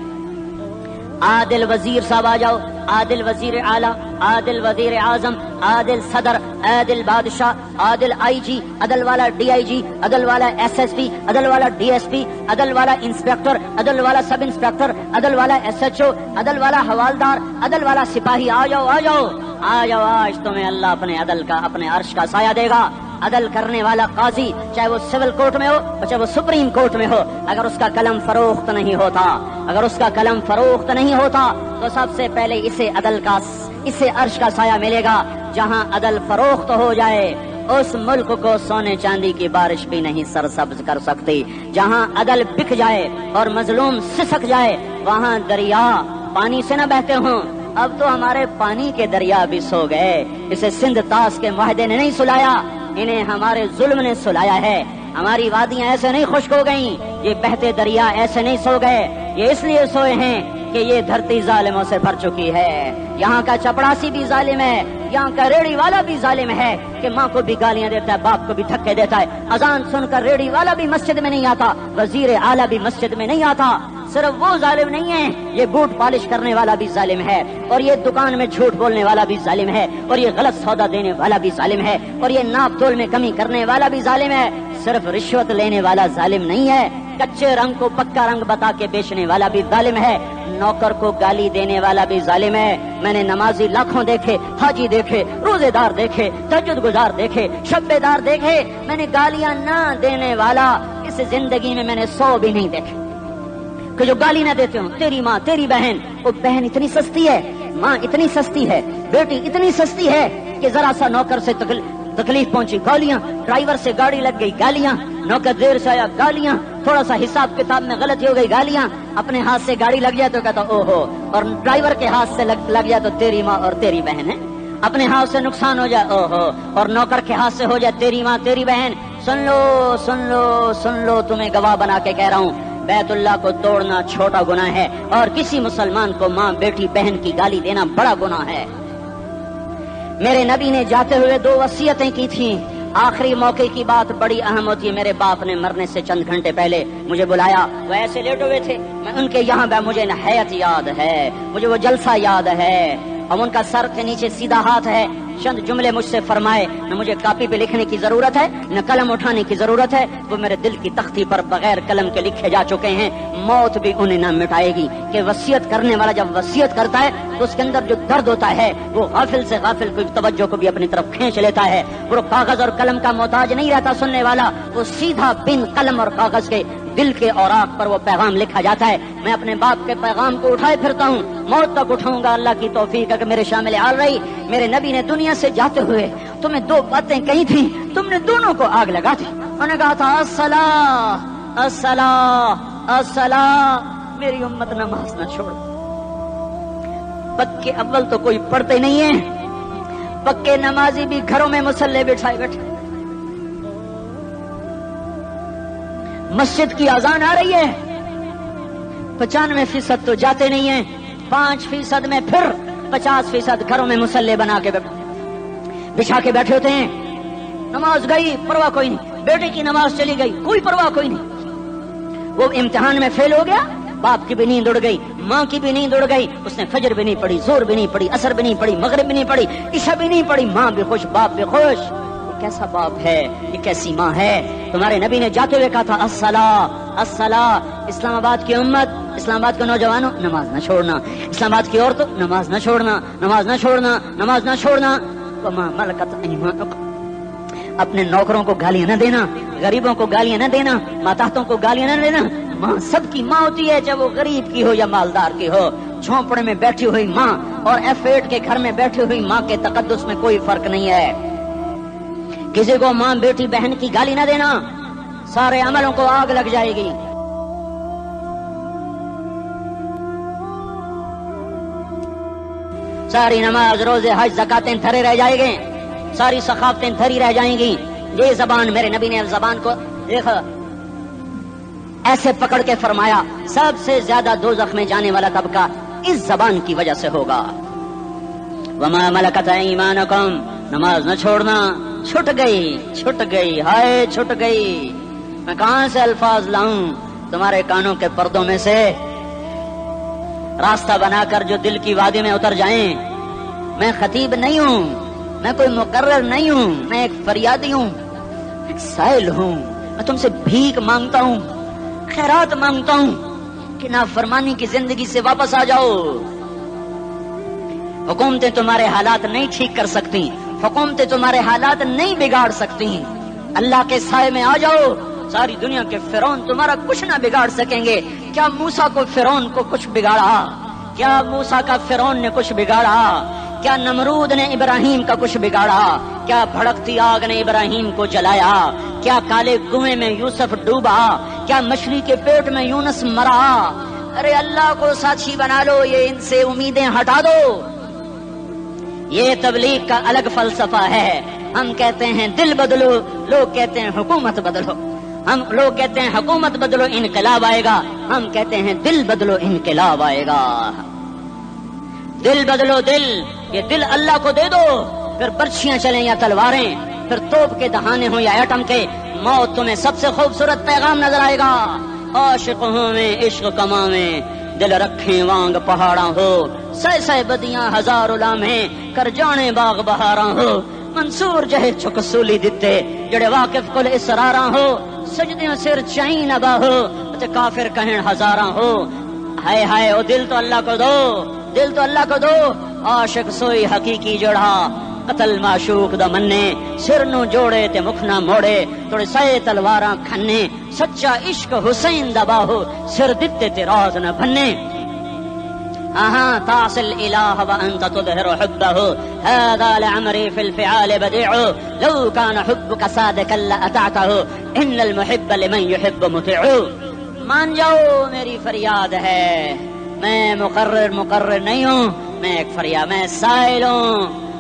عادل وزیر صاحب آ جاؤ، عادل وزیر اعلیٰ، عادل وزیر اعظم، عادل صدر، عادل بادشاہ، عادل آئی جی، عدل والا ڈی آئی جی، عدل والا ایس ایس پی، عدل والا ڈی ایس پی، عدل والا انسپیکٹر، عدل والا سب انسپیکٹر، عدل والا ایس ایچ او، عدل والا حوالدار، عدل والا سپاہی. آ جاؤ، آ جاؤ، آ جاؤ. آج تمہیں اللہ اپنے عدل کا، اپنے عرش کا سایہ دے گا. عدل کرنے والا قاضی، چاہے وہ سول کورٹ میں ہو چاہے وہ سپریم کورٹ میں ہو، اگر اس کا قلم فروخت نہیں ہوتا، اگر اس کا قلم فروخت نہیں ہوتا تو سب سے پہلے اسے عرش کا سایہ ملے گا. جہاں عدل فروخت ہو جائے اس ملک کو سونے چاندی کی بارش بھی نہیں سرسبز کر سکتی. جہاں عدل بک جائے اور مظلوم سسک جائے وہاں دریا پانی سے نہ بہتے ہوں. اب تو ہمارے پانی کے دریا بھی سو گئے. اسے سندھ طاس کے معاہدے نے نہیں سلایا، انہیں ہمارے ظلم نے سلایا ہے. ہماری وادیاں ایسے نہیں خشک ہو گئیں، یہ بہتے دریا ایسے نہیں سو گئے. یہ اس لیے سوئے ہیں کہ یہ دھرتی ظالموں سے بھر چکی ہے. یہاں کا چپڑاسی بھی ظالم ہے، یہاں کا ریڑھی والا بھی ظالم ہے کہ ماں کو بھی گالیاں دیتا ہے، باپ کو بھی دھکے دیتا ہے. اذان سن کر ریڑھی والا بھی مسجد میں نہیں آتا، وزیر اعلیٰ بھی مسجد میں نہیں آتا. صرف وہ ظالم نہیں ہے، یہ بوٹ پالش کرنے والا بھی ظالم ہے، اور یہ دکان میں جھوٹ بولنے والا بھی ظالم ہے، اور یہ غلط سودا دینے والا بھی ظالم ہے، اور یہ ناپ تول میں کمی کرنے والا بھی ظالم ہے۔ صرف رشوت لینے والا ظالم نہیں ہے، کچے رنگ کو پکا رنگ بتا کے بیچنے والا بھی ظالم ہے، نوکر کو گالی دینے والا بھی ظالم ہے۔ میں نے نمازی لاکھوں دیکھے، حاجی دیکھے، روزے دار دیکھے، تہجد گزار دیکھے، شب دار دیکھے، میں نے گالیاں نہ دینے والا اس زندگی میں نے 100 بھی نہیں دیکھے کہ جو گالی نہ دیتے ہوں۔ تیری ماں، تیری بہن، وہ بہن اتنی سستی ہے، ماں اتنی سستی ہے، بیٹی اتنی سستی ہے کہ ذرا سا نوکر سے تکلیف پہنچی گالیاں، ڈرائیور سے گاڑی لگ گئی گالیاں، نوکر دیر سے آیا گالیاں، تھوڑا سا حساب کتاب میں غلطی ہو گئی گالیاں، اپنے ہاتھ سے گاڑی لگ جائے تو کہتا او ہو، اور ڈرائیور کے ہاتھ سے لگ جائے تو تیری ماں اور تیری بہن ہے، اپنے ہاتھ سے نقصان ہو جائے او ہو، اور نوکر کے ہاتھ سے ہو جائے تیری ماں تیری بہن۔ سن لو سن لو سن لو، تمہیں گواہ بنا کے کہہ رہا ہوں، بیت اللہ کو توڑنا چھوٹا گناہ ہے، اور کسی مسلمان کو ماں بیٹی بہن کی گالی دینا بڑا گناہ ہے۔ میرے نبی نے جاتے ہوئے 2 وصیتیں کی تھیں، آخری موقع کی بات بڑی اہم ہوتی ہے۔ میرے باپ نے مرنے سے چند گھنٹے پہلے مجھے بلایا، وہ ایسے لیٹے ہوئے تھے، میں ان کے یہاں مجھے نہایت یاد ہے، مجھے وہ جلسہ یاد ہے، اب ان کا سر کے نیچے سیدھا ہاتھ ہے، چند جملے مجھ سے فرمائے، نہ مجھے کاپی پہ لکھنے کی ضرورت ہے نہ قلم اٹھانے کی ضرورت ہے، وہ میرے دل کی تختی پر بغیر قلم کے لکھے جا چکے ہیں، موت بھی انہیں نہ مٹائے گی کہ وصیت کرنے والا جب وصیت کرتا ہے تو اس کے اندر جو درد ہوتا ہے وہ غافل سے غافل کوئی توجہ کو بھی اپنی طرف کھینچ لیتا ہے، وہ کاغذ اور قلم کا محتاج نہیں رہتا سننے والا، وہ سیدھا بن قلم اور کاغذ کے دل کے اوراق پر وہ پیغام لکھا جاتا ہے۔ میں اپنے باپ کے پیغام کو اٹھائے پھرتا ہوں، موت تک اٹھاؤں گا، اللہ کی توفیق ہے کہ میرے شامل حال رہی۔ میرے نبی نے دنیا سے جاتے ہوئے تمہیں 2 باتیں کہی تھی، تم نے دونوں کو آگ لگا دی۔ انہوں نے کہا تھا الصلاۃ الصلاۃ الصلاۃ، میری امت نماز نہ چھوڑ۔ پکے اول تو کوئی پڑھتے نہیں ہے، پکے نمازی بھی گھروں میں مصلے بٹھائے بیٹھے، مسجد کی اذان آ رہی ہے، 95% تو جاتے نہیں ہیں، 5% میں پھر 50% گھروں میں مصلے بنا کے بچھا کے بیٹھے ہوتے ہیں۔ نماز گئی پرواہ کوئی نہیں، بیٹے کی نماز چلی گئی کوئی پرواہ کوئی نہیں، وہ امتحان میں فیل ہو گیا، باپ کی بھی نیند اڑ گئی، ماں کی بھی نیند اڑ گئی، اس نے فجر بھی نہیں پڑھی، زور بھی نہیں پڑھی، عصر بھی نہیں پڑھی، مغرب بھی نہیں پڑھی، عشاء بھی نہیں پڑھی، ماں بھی خوش باپ بھی خوش۔ کیسا باپ ہے، یہ کیسی ماں ہے؟ تمہارے نبی نے جاتے ہوئے کہا تھا الصلاۃ الصلاۃ۔ اسلام آباد کی امت، اسلام آباد کے نوجوانوں، نماز نہ چھوڑنا، اسلام آباد کی عورتوں، نماز نہ چھوڑنا، نماز نہ چھوڑنا، نماز نہ چھوڑنا۔ وما ملکت ایمانکم، اپنے نوکروں کو گالیاں نہ دینا، غریبوں کو گالیاں نہ دینا، ماتحتوں کو گالیاں نہ دینا۔ ماں سب کی ماں ہوتی ہے، چاہے وہ غریب کی ہو یا مالدار کی ہو، جھونپڑے میں بیٹھی ہوئی ماں اور F8 کے گھر میں بیٹھی ہوئی ماں کے تقدس میں کوئی فرق نہیں ہے۔ کسی کو ماں بیٹی بہن کی گالی نہ دینا، سارے عملوں کو آگ لگ جائے گی۔ ساری نماز روزے حج زکاتیں دھرے رہ جائیں گے، ساری ثقافتیں دھری رہ جائیں گی۔ یہ زبان، میرے نبی نے زبان کو دیکھا ایسے پکڑ کے فرمایا سب سے زیادہ دوزخ میں جانے والا طبقہ اس زبان کی وجہ سے ہوگا۔ وما ملکت ایمانکم، نماز نہ چھوڑنا۔ چھٹ گئی ہائے چھٹ گئی، میں کہاں سے الفاظ لاؤں تمہارے کانوں کے پردوں میں سے راستہ بنا کر جو دل کی وادی میں اتر جائیں۔ میں خطیب نہیں ہوں، میں کوئی مقرر نہیں ہوں، میں ایک فریادی ہوں، ایک سائل ہوں، میں تم سے بھیک مانگتا ہوں، خیرات مانگتا ہوں کہ نافرمانی کی زندگی سے واپس آ جاؤ۔ حکومتیں تمہارے حالات نہیں ٹھیک کر سکتی، حکومتیں تمہارے حالات نہیں بگاڑ سکتی، اللہ کے سائے میں آ جاؤ، ساری دنیا کے فرعون تمہارا کچھ نہ بگاڑ سکیں گے۔ کیا موسیٰ کو فرعون کو کچھ بگاڑا؟ کیا موسیٰ کا فرعون نے کچھ بگاڑا؟ کیا نمرود نے ابراہیم کا کچھ بگاڑا؟ کیا بھڑکتی آگ نے ابراہیم کو جلایا؟ کیا کالے کنویں میں یوسف ڈوبا؟ کیا مچھلی کے پیٹ میں یونس مرا؟ ارے اللہ کو ساتھی بنا لو، یہ ان سے امیدیں ہٹا دو۔ یہ تبلیغ کا الگ فلسفہ ہے۔ ہم کہتے ہیں دل بدلو، لوگ کہتے ہیں حکومت بدلو۔ لوگ کہتے ہیں حکومت بدلو انقلاب آئے گا، ہم کہتے ہیں دل بدلو انقلاب آئے گا۔ دل بدلو، دل، یہ دل اللہ کو دے دو، پھر برچھیاں چلیں یا تلواریں، پھر توپ کے دہانے ہوں یا ایٹم کے، موت تمہیں سب سے خوبصورت پیغام نظر آئے گا عاشق ہوں میں عشق کماں میں دل رکھیں وانگ پہاڑاں ہو سہ بدیاں ہزار لامہیں کر جانے باغ بہاراں ہو منصور جہے چک سولی دتے جڑے واقف کل اسراراں ہو سجدیاں سر چائیں نبا ہو تے کافر کہیں ہزاراں ہو ہائے ہائے او دل تو اللہ کو دو دل تو اللہ کو دو عاشق سوئی حقیقی جڑا قتل معشوق دا مننے سر نو جوڑے تے مکھ نہ موڑے توڑے سائے تلواراں کھنے سچا عشق حسین دا باہو سر دتے تے راز نہ بھنے تعصل الہ وانت تظہر حبہ هذا لعمری فی الفعال بدیع لو کان حبک صادقا لأطعتہ ان المحب لمن يحب مطیع مان جاؤ میری فریاد ہے میں مقرر نہیں ہوں میں ایک فریاد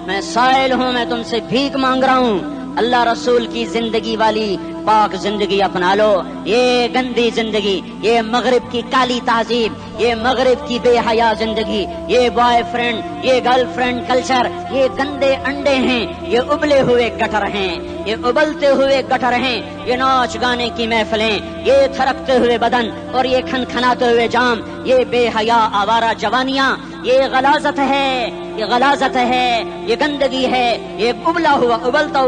میں سائل ہوں میں تم سے بھیک مانگ رہا ہوں اللہ رسول کی زندگی والی پاک زندگی اپنا لو یہ گندی زندگی یہ مغرب کی کالی تہذیب یہ مغرب کی بے حیا زندگی یہ بوائے فرینڈ یہ گرل فرینڈ کلچر یہ گندے انڈے ہیں یہ ابلے ہوئے گٹر ہیں یہ ابلتے ہوئے گٹر ہیں یہ ناچ گانے کی محفلیں یہ تھرکتے ہوئے بدن اور یہ کھنکھناتے ہوئے جام یہ بے حیا آوارہ جوانیاں یہ غلاظت ہے یہ گندگی ہے یہ ابلتا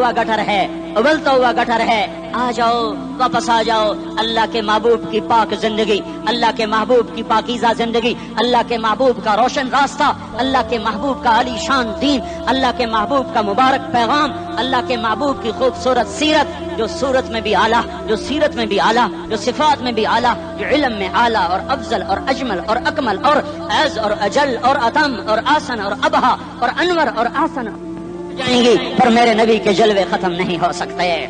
ہوا گٹر ہے آ جاؤ واپس آ جاؤ اللہ کے محبوب کی پاک زندگی اللہ کے محبوب کی پاکیزہ زندگی اللہ کے محبوب کا روشن راستہ اللہ کے محبوب کا علی شان دین اللہ کے محبوب کا مبارک پیغام اللہ کے محبوب کی خوبصورت سیرت جو صورت میں بھی اعلیٰ جو سیرت میں بھی اعلیٰ جو صفات میں بھی اعلیٰ جو علم میں اعلیٰ اور افضل اور اجمل اور اکمل اور اعز اور اجل اور اتم اور آسن اور ابہا اور انور اور آسن جائیں گی پر میرے نبی کے جلوے ختم نہیں ہو سکتے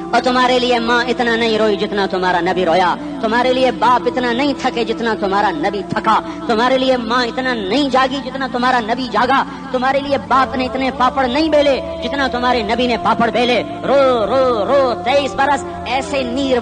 اور تمہارے لیے ماں اتنا نہیں روئی جتنا تمہارا نبی رویا تمہارے لیے باپ اتنا نہیں تھکے جتنا تمہارا نبی تھکا تمہارے لیے ماں اتنا نہیں جاگی جتنا تمہارا نبی جاگا تمہارے لیے باپ نے اتنے پاپڑ نہیں بیلے جتنا تمہارے نبی نے پاپڑ بیلے رو رو رو 23 برس ایسے نیر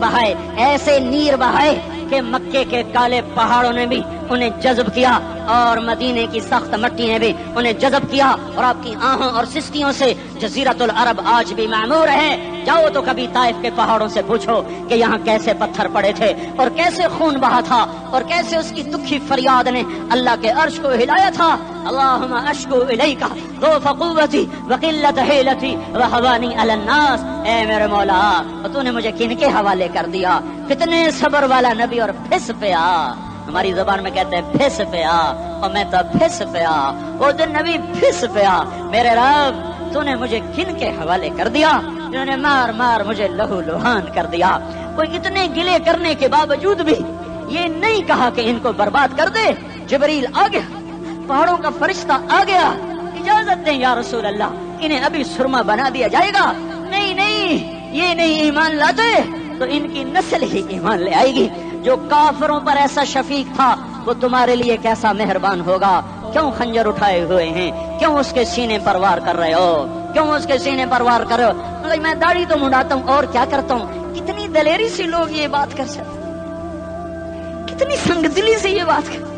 بہائے کہ مکے کے کالے پہاڑوں نے بھی انہیں جذب کیا اور مدینے کی سخت مٹی نے بھی انہیں جذب کیا اور آپ کی آہوں اور سستیوں سے جزیرت العرب آج بھی معمور ہے جاؤ تو کبھی طائف کے پہاڑوں سے پوچھو کہ یہاں کیسے پتھر پڑے تھے اور کیسے خون بہا تھا اور کیسے اس کی دکھی فریاد نے اللہ کے عرش کو ہلایا تھا اللہم اشکو الیکا ضعف قوتی وقلت حیلتی وحوانی علی الناس اے میرے مولا تو نے مجھے کن کے حوالے کر دیا کتنے صبر والا نبی اور پھس پیا ہماری زبان میں کہتے ہیں پھس پیا اور میں تو پھس پیا وہ دن نبی پھس پیا میرے رب تو نے مجھے کن کے حوالے کر دیا جنہوں نے مار مجھے لہو لہان کر دیا کوئی اتنے گلے کرنے کے باوجود بھی یہ نہیں کہا کہ ان کو برباد کر دے جبریل آ گیا پہاڑوں کا فرشتہ آ گیا اجازت دیں یا رسول اللہ انہیں ابھی سرما بنا دیا جائے گا نہیں یہ نہیں ایمان لاتے تو ان کی نسل ہی ایمان لے آئے گی جو کافروں پر ایسا شفیق تھا وہ تمہارے لیے کیسا مہربان ہوگا کیوں خنجر اٹھائے ہوئے ہیں کیوں اس کے سینے پر وار کر رہے ہو میں داڑھی تو منڈاتا ہوں اور کیا کرتا ہوں کتنی دلیری سے لوگ یہ بات کر سکتے کتنی سنگ دلی سے یہ بات کر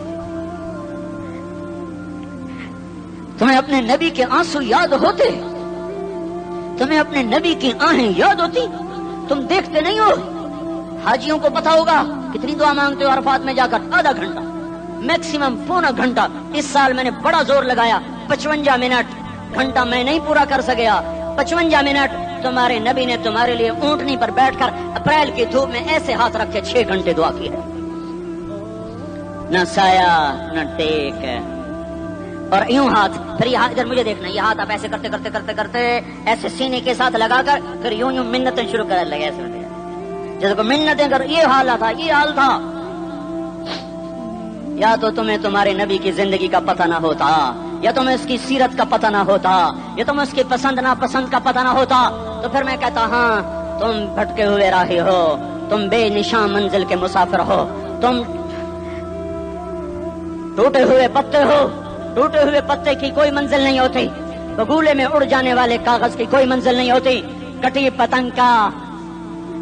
تمہیں اپنے نبی کے آنسو یاد ہوتے تمہیں اپنے نبی کی آہیں یاد ہوتی تم دیکھتے نہیں ہو حاجیوں کو پتا ہوگا کتنی دعا مانگتے ہو عرفات میں جا کر آدھا گھنٹہ میکسیمم پونا گھنٹہ اس سال میں نے بڑا زور لگایا 55 منٹ گھنٹہ میں نہیں پورا کر سکیا 55 منٹ تمہارے نبی نے تمہارے لیے اونٹنی پر بیٹھ کر اپریل کی دھوپ میں ایسے ہاتھ رکھ کے 6 گھنٹے دعا کی ہے نہ سایہ نہ ٹیک اور یوں ہاتھ پھر یہ ادھر مجھے دیکھنا یہ ہاتھ آپ ایسے کرتے کرتے کرتے کرتے ایسے سینے کے ساتھ لگا کر پھر یوں منتیں شروع کرنے لگے ایسے جیسے کو منتیں کر یہ حال تھا یا تو تمہیں تمہارے نبی کی زندگی کا پتہ نہ ہوتا یا تمہیں اس کی سیرت کا پتہ نہ ہوتا یا تمہیں اس کی پسند ناپسند کا پتہ نہ ہوتا تو پھر میں کہتا ہاں تم بھٹکے ہوئے راہی ہو تم بے نشان منزل کے مسافر ہو تم ٹوٹے ہوئے پتے کی کوئی منزل نہیں ہوتی بگولے میں اڑ جانے والے کاغذ کی کوئی منزل نہیں ہوتی کٹی پتنگ کا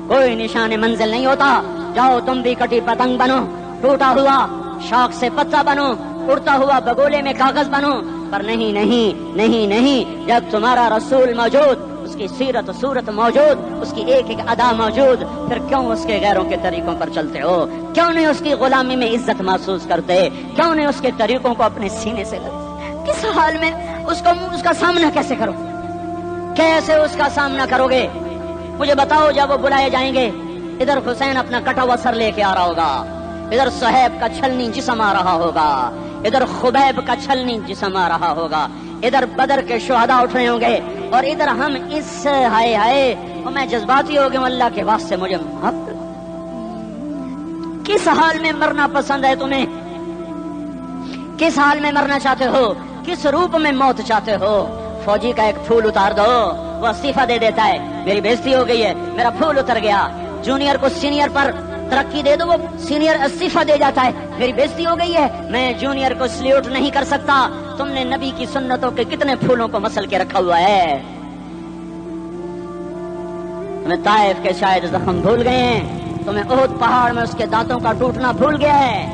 کوئی نشان منزل نہیں ہوتا جاؤ تم بھی کٹی پتنگ بنو ٹوٹا ہوا شاخ سے پتا بنو اڑتا ہوا بگولے میں کاغذ بنو پر نہیں جب تمہارا رسول موجود اس کی سیرت و صورت موجود، اس کی ایک ایک ادا موجود، پھر کیوں اس کے غیروں کے طریقوں پر چلتے ہو؟ کیوں نہیں اس کی غلامی میں عزت محسوس کرتے؟ کیوں نہیں اس کے طریقوں کو اپنے سینے سے لگتے؟ کس حال میں اس کا سامنا کیسے کرو؟ کیسے اس کا سامنا کرو گے؟ مجھے بتاؤ، جب وہ بلائے جائیں گے، ادھر حسین اپنا کٹا ہوا سر لے کے آ رہا ہوگا، ادھر صہیب کا چھلنی جسم آ رہا ہوگا، ادھر خبیب کا چھلنی جسم آ رہا ہوگا، ادھر بدر کے شہداء اٹھ رہے ہوں گے، اور ادھر ہم اس ہائے ہائے اور میں جذباتی ہو گیا، اللہ کے واسطے مجھے معاف کر۔ کس حال میں مرنا پسند ہے تمہیں؟ کس حال میں مرنا چاہتے ہو؟ کس روپ میں موت چاہتے ہو؟ فوجی کا ایک پھول اتار دو، وہ استعفیٰ دے دیتا ہے، میری بےزتی ہو گئی ہے، میرا پھول اتر گیا۔ جونیئر کو سینئر پر ترقی دے دو، وہ سینئر استعفیٰ دے جاتا ہے، میری بےزتی ہو گئی ہے، میں جونیئر کو سلیوٹ نہیں کر سکتا۔ تم نے نبی کی سنتوں کے کتنے پھولوں کو مسل کے رکھا ہوا ہے؟ تمہیں طائف کے شاید زخم بھول گئے ہیں، تمہیں احد پہاڑ میں اس کے دانتوں کا ٹوٹنا بھول گیا ہے،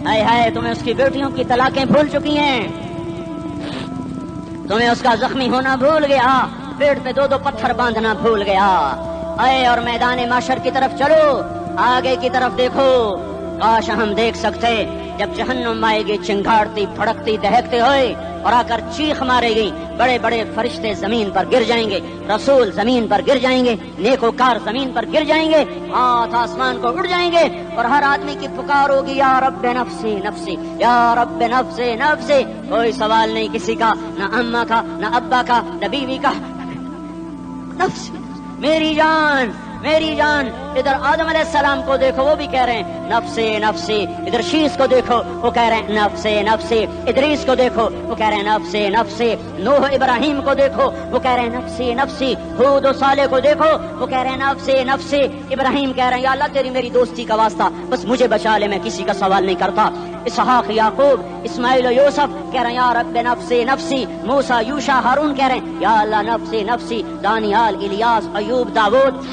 ہائے ہائے تمہیں اس کی بیٹیوں کی طلاقیں بھول چکی ہیں، تمہیں اس کا زخمی ہونا بھول گیا، پیٹ پہ دو دو پتھر باندھنا بھول گیا۔ آئے اور میدان معاشر کی طرف چلو، آگے کی طرف دیکھو۔ کاش ہم دیکھ سکتے جب جہنم آئے گی چنگاڑتی بھڑکتی دہکتے ہوئے اور آ کر چیخ مارے گی، بڑے بڑے فرشتے زمین پر گر جائیں گے، رسول زمین پر گر جائیں گے، نیکوکار زمین پر گر جائیں گے، ہاتھ آسمان کو اڑ جائیں گے، اور ہر آدمی کی پکار ہوگی، یا رب نفسی نفسی، یا رب نفسی نفسی۔ کوئی سوال نہیں کسی کا، نہ اماں کا، نہ ابا کا، نہ بیوی کا، نفسی، میری جان میری جان۔ ادھر آدم علیہ السلام کو دیکھو، وہ بھی کہہ رہے ہیں نفسی نفسی، ادھر شیش کو دیکھو، وہ کہہ رہے ہیں نفسی نفسی، ادریس کو دیکھو، وہ کہہ رہے ہیں نفسی نفسی، نوح ابراہیم کو دیکھو، وہ کہہ رہے ہیں نفسی نفسی، ہود و صالح کو دیکھو، وہ کہہ رہے ہیں نفسی نفسی۔ ابراہیم کہہ رہے ہیں یا اللہ تیری میری دوستی کا واسطہ، بس مجھے بچا لے، میں کسی کا سوال نہیں کرتا۔ اسحاق یعقوب اسماعیل و یوسف کہہ رہے ہیں یا رب نفسی نفسی۔ موسیٰ یوشع ہارون کہہ رہے ہیں یا اللہ نفسی نفسی۔ دانیال الیاس ایوب داؤد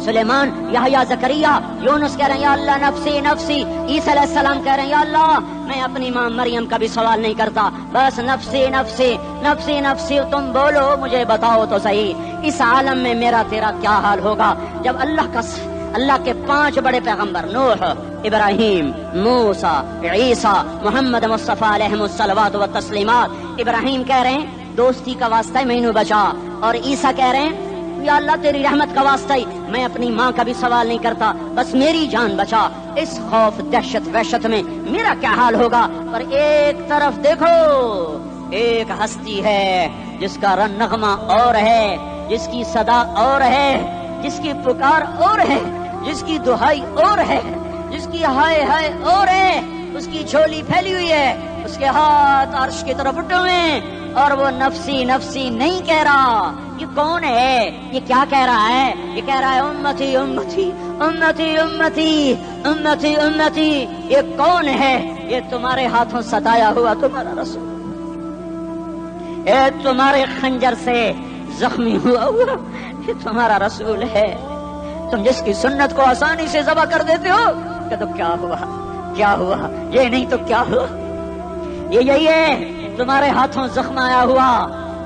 سلیمان یحییٰ زکریا یونس کہہ رہے ہیں یا اللہ نفسی نفسی۔ عیسیٰ علیہ السلام کہہ رہے ہیں یا اللہ میں اپنی ماں مریم کا بھی سوال نہیں کرتا، بس نفسی نفسی نفسی نفسی۔ تم بولو، مجھے بتاؤ تو صحیح، اس عالم میں میرا تیرا کیا حال ہوگا جب اللہ کے 5 بڑے پیغمبر نوح، ابراہیم، موسیٰ، عیسیٰ، محمد مصطفیٰ علیہ الصلوات و تسلیمات۔ ابراہیم کہہ رہے ہیں دوستی کا واسطہ ہی مینوں بچا، اور عیسیٰ کہہ رہے ہیں یا اللہ تیری رحمت کا واسطہ ہی میں اپنی ماں کا بھی سوال نہیں کرتا، بس میری جان بچا۔ اس خوف دہشت وحشت میں میرا کیا حال ہوگا؟ پر ایک طرف دیکھو، ایک ہستی ہے جس کا نغمہ اور ہے، جس کی صدا اور ہے، جس کی پکار اور ہے، جس کی دہائی اور ہے، جس کی ہائے ہائے اور ہے، اس کی جھولی پھیلی ہوئی ہے، اس کے ہاتھ عرش کی طرف اٹھے ہوئے ہیں، اور وہ نفسی نفسی نہیں کہہ رہا۔ یہ کون ہے؟ یہ کیا کہہ رہا ہے؟ یہ کہہ رہا ہے امتی امتی امتی امتی امتی امتی۔ یہ کون ہے؟ یہ تمہارے ہاتھوں ستایا ہوا تمہارا رسول، یہ تمہارے خنجر سے زخمی ہوا یہ تمہارا رسول ہے۔ تم جس کی سنت کو آسانی سے ذبح کر دیتے ہو، کہ تو کیا ہوا کیا ہوا، یہ نہیں تو کیا ہوا؟ یہ یہی ہے تمہارے ہاتھوں زخم آیا ہوا،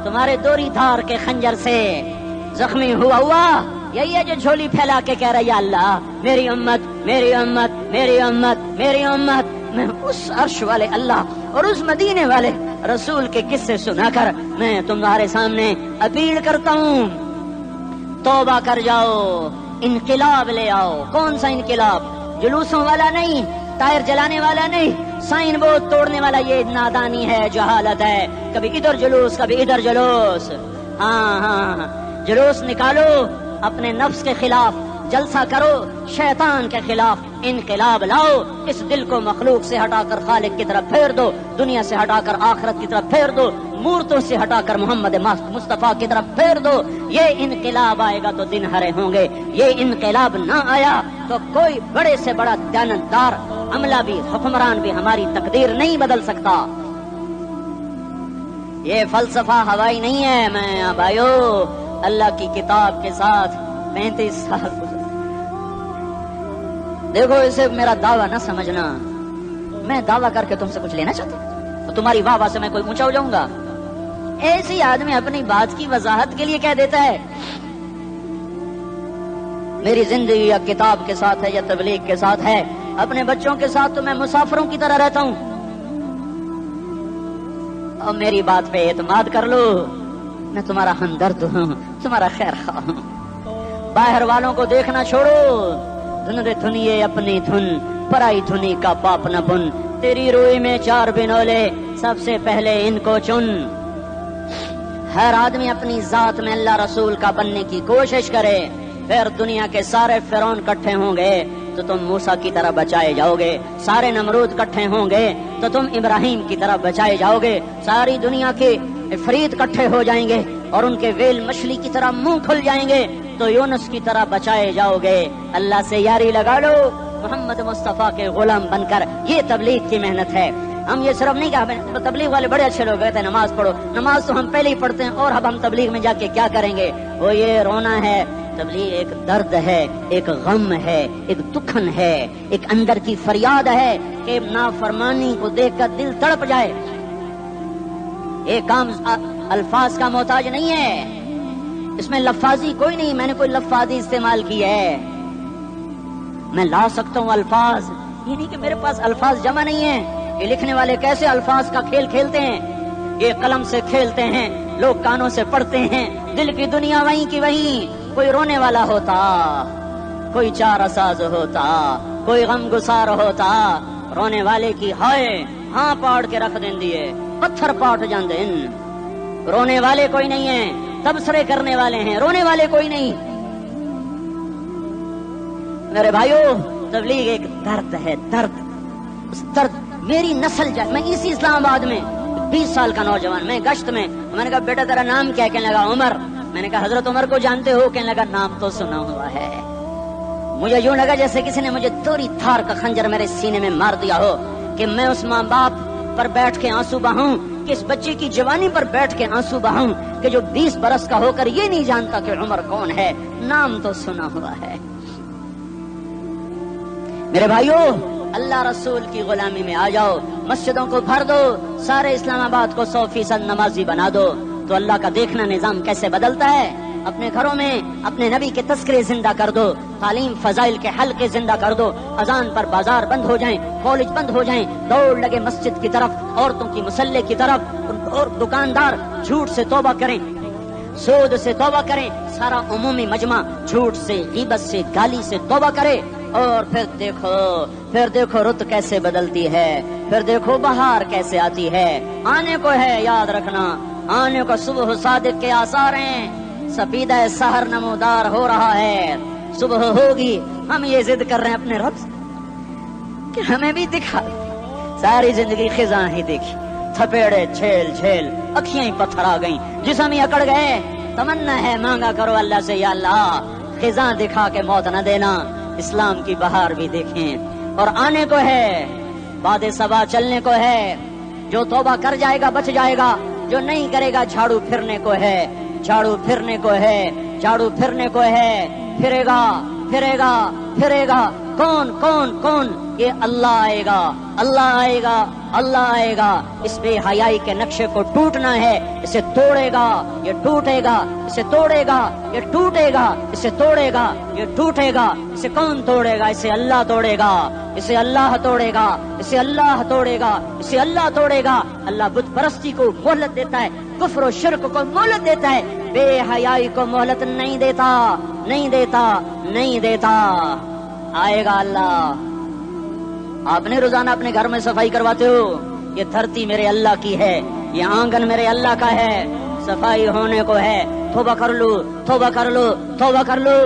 تمہارے دوری دھار کے خنجر سے زخمی ہوا یہی ہے جو جھولی پھیلا کے کہہ رہا ہے یا اللہ میری امت میری امت میری امت میری امت۔ میں اس عرش والے اللہ اور اس مدینے والے رسول کے قصے سنا کر میں تمہارے سامنے اپیل کرتا ہوں، توبہ کر جاؤ، انقلاب لے آؤ۔ کون سا انقلاب؟ جلوسوں والا نہیں، ٹائر جلانے والا نہیں، سائن بورڈ توڑنے والا، یہ نادانی ہے، جہالت ہے، کبھی ادھر جلوس کبھی ادھر جلوس۔ ہاں جلوس نکالو اپنے نفس کے خلاف، جلسہ کرو شیطان کے خلاف، انقلاب لاؤ، اس دل کو مخلوق سے ہٹا کر خالق کی طرف پھیر دو، دنیا سے ہٹا کر آخرت کی طرف پھیر دو، مورتوں سے ہٹا کر محمد مصطفیٰ کی طرف پھیر دو۔ یہ انقلاب آئے گا تو دن ہرے ہوں گے، یہ انقلاب نہ آیا تو کوئی بڑے سے بڑا دیانتدار عملہ بھی حکمران بھی ہماری تقدیر نہیں بدل سکتا۔ یہ فلسفہ ہوائی نہیں ہے۔ میں بھائیو اللہ کی کتاب کے ساتھ 35 سال گزرے، دیکھو اسے میرا دعویٰ نہ سمجھنا، میں دعویٰ کر کے تم سے کچھ لینا چاہتا ہوں تو تمہاری واہ واہ سے میں کوئی اونچا ہو جاؤں گا؟ ایسی آدمی اپنی بات کی وضاحت کے لیے کہہ دیتا ہے میری زندگی یا کتاب کے ساتھ ہے یا تبلیغ کے ساتھ ہے، اپنے بچوں کے ساتھ تو میں مسافروں کی طرح رہتا ہوں، اور میری بات پہ اعتماد کر لو، میں تمہارا ہمدرد ہوں، تمہارا خیر خواہ ہوں۔ باہر والوں کو دیکھنا چھوڑو، دھن رے دھنیے اپنی دھن، پرائی دھنی کا پاپ نہ بن، تیری روئی میں 4 بنولے، سب سے پہلے ان کو چن۔ ہر آدمی اپنی ذات میں اللہ رسول کا بننے کی کوشش کرے، پھر دنیا کے سارے فرعون کٹھے ہوں گے تو تم موسیٰ کی طرح بچائے جاؤ گے، سارے نمرود کٹھے ہوں گے تو تم ابراہیم کی طرح بچائے جاؤ گے، ساری دنیا کے عفریت کٹھے ہو جائیں گے اور ان کے ویل مچھلی کی طرح منہ کھل جائیں گے تو یونس کی طرح بچائے جاؤ گے۔ اللہ سے یاری لگا لو، محمد مصطفیٰ کے غلام بن کر، یہ تبلیغ کی محنت ہے۔ ہم یہ صرف نہیں کہا تبلیغ والے بڑے اچھے لوگ کہتے ہیں نماز پڑھو، نماز تو ہم پہلے ہی پڑھتے ہیں، اور اب ہم تبلیغ میں جا کے کیا کریں گے؟ وہ یہ رونا ہے، تبلیغ ایک درد ہے، ایک غم ہے، ایک دکھن ہے، ایک اندر کی فریاد ہے کہ نافرمانی کو دیکھ کر دل تڑپ جائے۔ ایک کام الفاظ کا محتاج نہیں ہے، اس میں لفاظی کوئی نہیں، میں نے کوئی لفاظی استعمال کی ہے، میں لا سکتا ہوں الفاظ، یہ نہیں کہ میرے پاس الفاظ جمع نہیں ہیں۔ یہ لکھنے والے کیسے الفاظ کا کھیل کھیلتے ہیں، یہ قلم سے کھیلتے ہیں، لوگ کانوں سے پڑھتے ہیں، دل کی دنیا وہیں کی وہیں۔ کوئی رونے والا ہوتا، کوئی چارہ ساز ہوتا، کوئی غم گسار ہوتا، رونے والے کی ہائے ہاں پاڑ کے رکھ دیں دیے، پتھر پاٹ جان دیں۔ رونے والے کوئی نہیں ہیں، تبصرے کرنے والے ہیں، رونے والے کوئی نہیں۔ میرے بھائیو، تبلیغ ایک درد ہے، درد، اس درد میری نسل جائے۔ میں اسی اسلام آباد میں 20 سال کا نوجوان، میں گشت میں نے کہا بیٹا تیرا نام کیا؟ کہنے لگا عمر۔ میں نے کہا حضرت عمر کو جانتے ہو؟ کہنے لگا نام تو سنا ہوا ہے۔ مجھے یوں لگا جیسے کسی نے مجھے دوری تھار کا خنجر میرے سینے میں مار دیا ہو، کہ میں اس ماں باپ پر بیٹھ کے آنسو بہاؤں، کہ اس بچے کی جوانی پر بیٹھ کے آنسو بہاؤں، کہ جو 20 برس کا ہو کر یہ نہیں جانتا کہ عمر کون ہے، نام تو سنا ہوا ہے۔ میرے بھائیو، اللہ رسول کی غلامی میں آ جاؤ، مسجدوں کو بھر دو، سارے اسلام آباد کو 100% نمازی بنا دو، تو اللہ کا دیکھنا نظام کیسے بدلتا ہے۔ اپنے گھروں میں اپنے نبی کے تذکرے زندہ کر دو، تعلیم فضائل کے حلقے زندہ کر دو، اذان پر بازار بند ہو جائیں، کالج بند ہو جائیں، دوڑ لگے مسجد کی طرف، عورتوں کی مصلے کی طرف، اور دکاندار جھوٹ سے توبہ کریں، سود سے توبہ کریں، سارا عمومی مجمع جھوٹ سے، غیبت سے، گالی سے توبہ کرے، اور پھر دیکھو رت کیسے بدلتی ہے، پھر دیکھو بہار کیسے آتی ہے۔ آنے کو ہے، یاد رکھنا، آنے کو صبح صادق کے آثار ہیں، سپیدہ سحر نمودار ہو رہا ہے، صبح ہوگی۔ ہم یہ ضد کر رہے ہیں اپنے رب کہ ہمیں بھی دکھا، ساری زندگی خزاں ہی دیکھی، تھپیڑے جھیل جھیل، اکھیاں ہی پتھر آ گئیں، جسم ہی اکڑ گئے۔ تمنا ہے مانگا کرو اللہ سے، یا اللہ خزاں دکھا کے موت نہ دینا، اسلام کی بہار بھی دیکھیں۔ اور آنے کو ہے، باد صبا چلنے کو ہے، جو توبہ کر جائے گا بچ جائے گا، جو نہیں کرے گا جھاڑو پھرنے کو ہے، جھاڑو پھرنے کو ہے، جھاڑو پھرنے کو ہے، پھرے گا پھرے گا پھرے گا۔ کون کون کون؟ یہ اللہ آئے گا، اللہ آئے گا، اللہ آئے گا۔ اس بے حیائی کے نقشے کو ٹوٹنا ہے، اسے توڑے گا، یہ ٹوٹے گا، اسے توڑے گا، یہ ٹوٹے گا، اسے توڑے گا، یہ ٹوٹے گا۔ اسے کون توڑے گا؟ اسے اللہ توڑے گا، اسے اللہ توڑے گا، اسے اللہ توڑے گا، اسے اللہ توڑے گا۔ اللہ بت پرستی کو مہلت دیتا ہے، کفر و شرک کو مہلت دیتا ہے، بے حیائی کو مہلت نہیں دیتا، نہیں دیتا، نہیں دیتا۔ آئے گا اللہ۔ آپ نے روزانہ اپنے گھر میں صفائی کرواتے ہو؟ یہ دھرتی میرے اللہ کی ہے، یہ آنگن میرے اللہ کا ہے، صفائی ہونے کو ہے، توبہ کر لو، توبہ کر لو، توبہ کر لو۔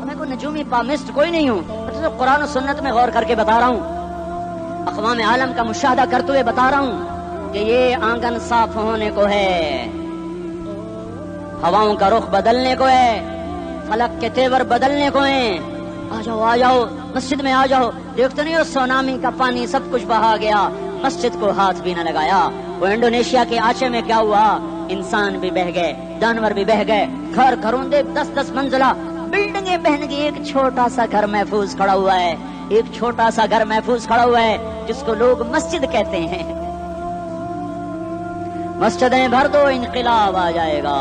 میں کوئی نجومی پامسٹ کوئی نہیں ہوں، میں تو قرآن و سنت میں غور کر کے بتا رہا ہوں، اقوام عالم کا مشاہدہ کرتے ہوئے بتا رہا ہوں کہ یہ آنگن صاف ہونے کو ہے، ہواؤں کا رخ بدلنے کو ہے، فلک کے تیور بدلنے کو ہیں۔ آ جاؤ آ جاؤ، مسجد میں آ جاؤ۔ دیکھتے نہیں ہو سونامی کا پانی سب کچھ بہا گیا، مسجد کو ہاتھ بھی نہ لگایا۔ وہ انڈونیشیا کے آچے میں کیا ہوا؟ انسان بھی بہ گئے، جانور بھی بہ گئے، گھر گھروندے 10-10 منزلہ بلڈنگیں بہن گئی، ایک چھوٹا سا گھر محفوظ کھڑا ہوا ہے، ایک چھوٹا سا گھر محفوظ کھڑا ہوا ہے جس کو لوگ مسجد کہتے ہیں۔ مسجدیں بھر دو انقلاب آ جائے گا.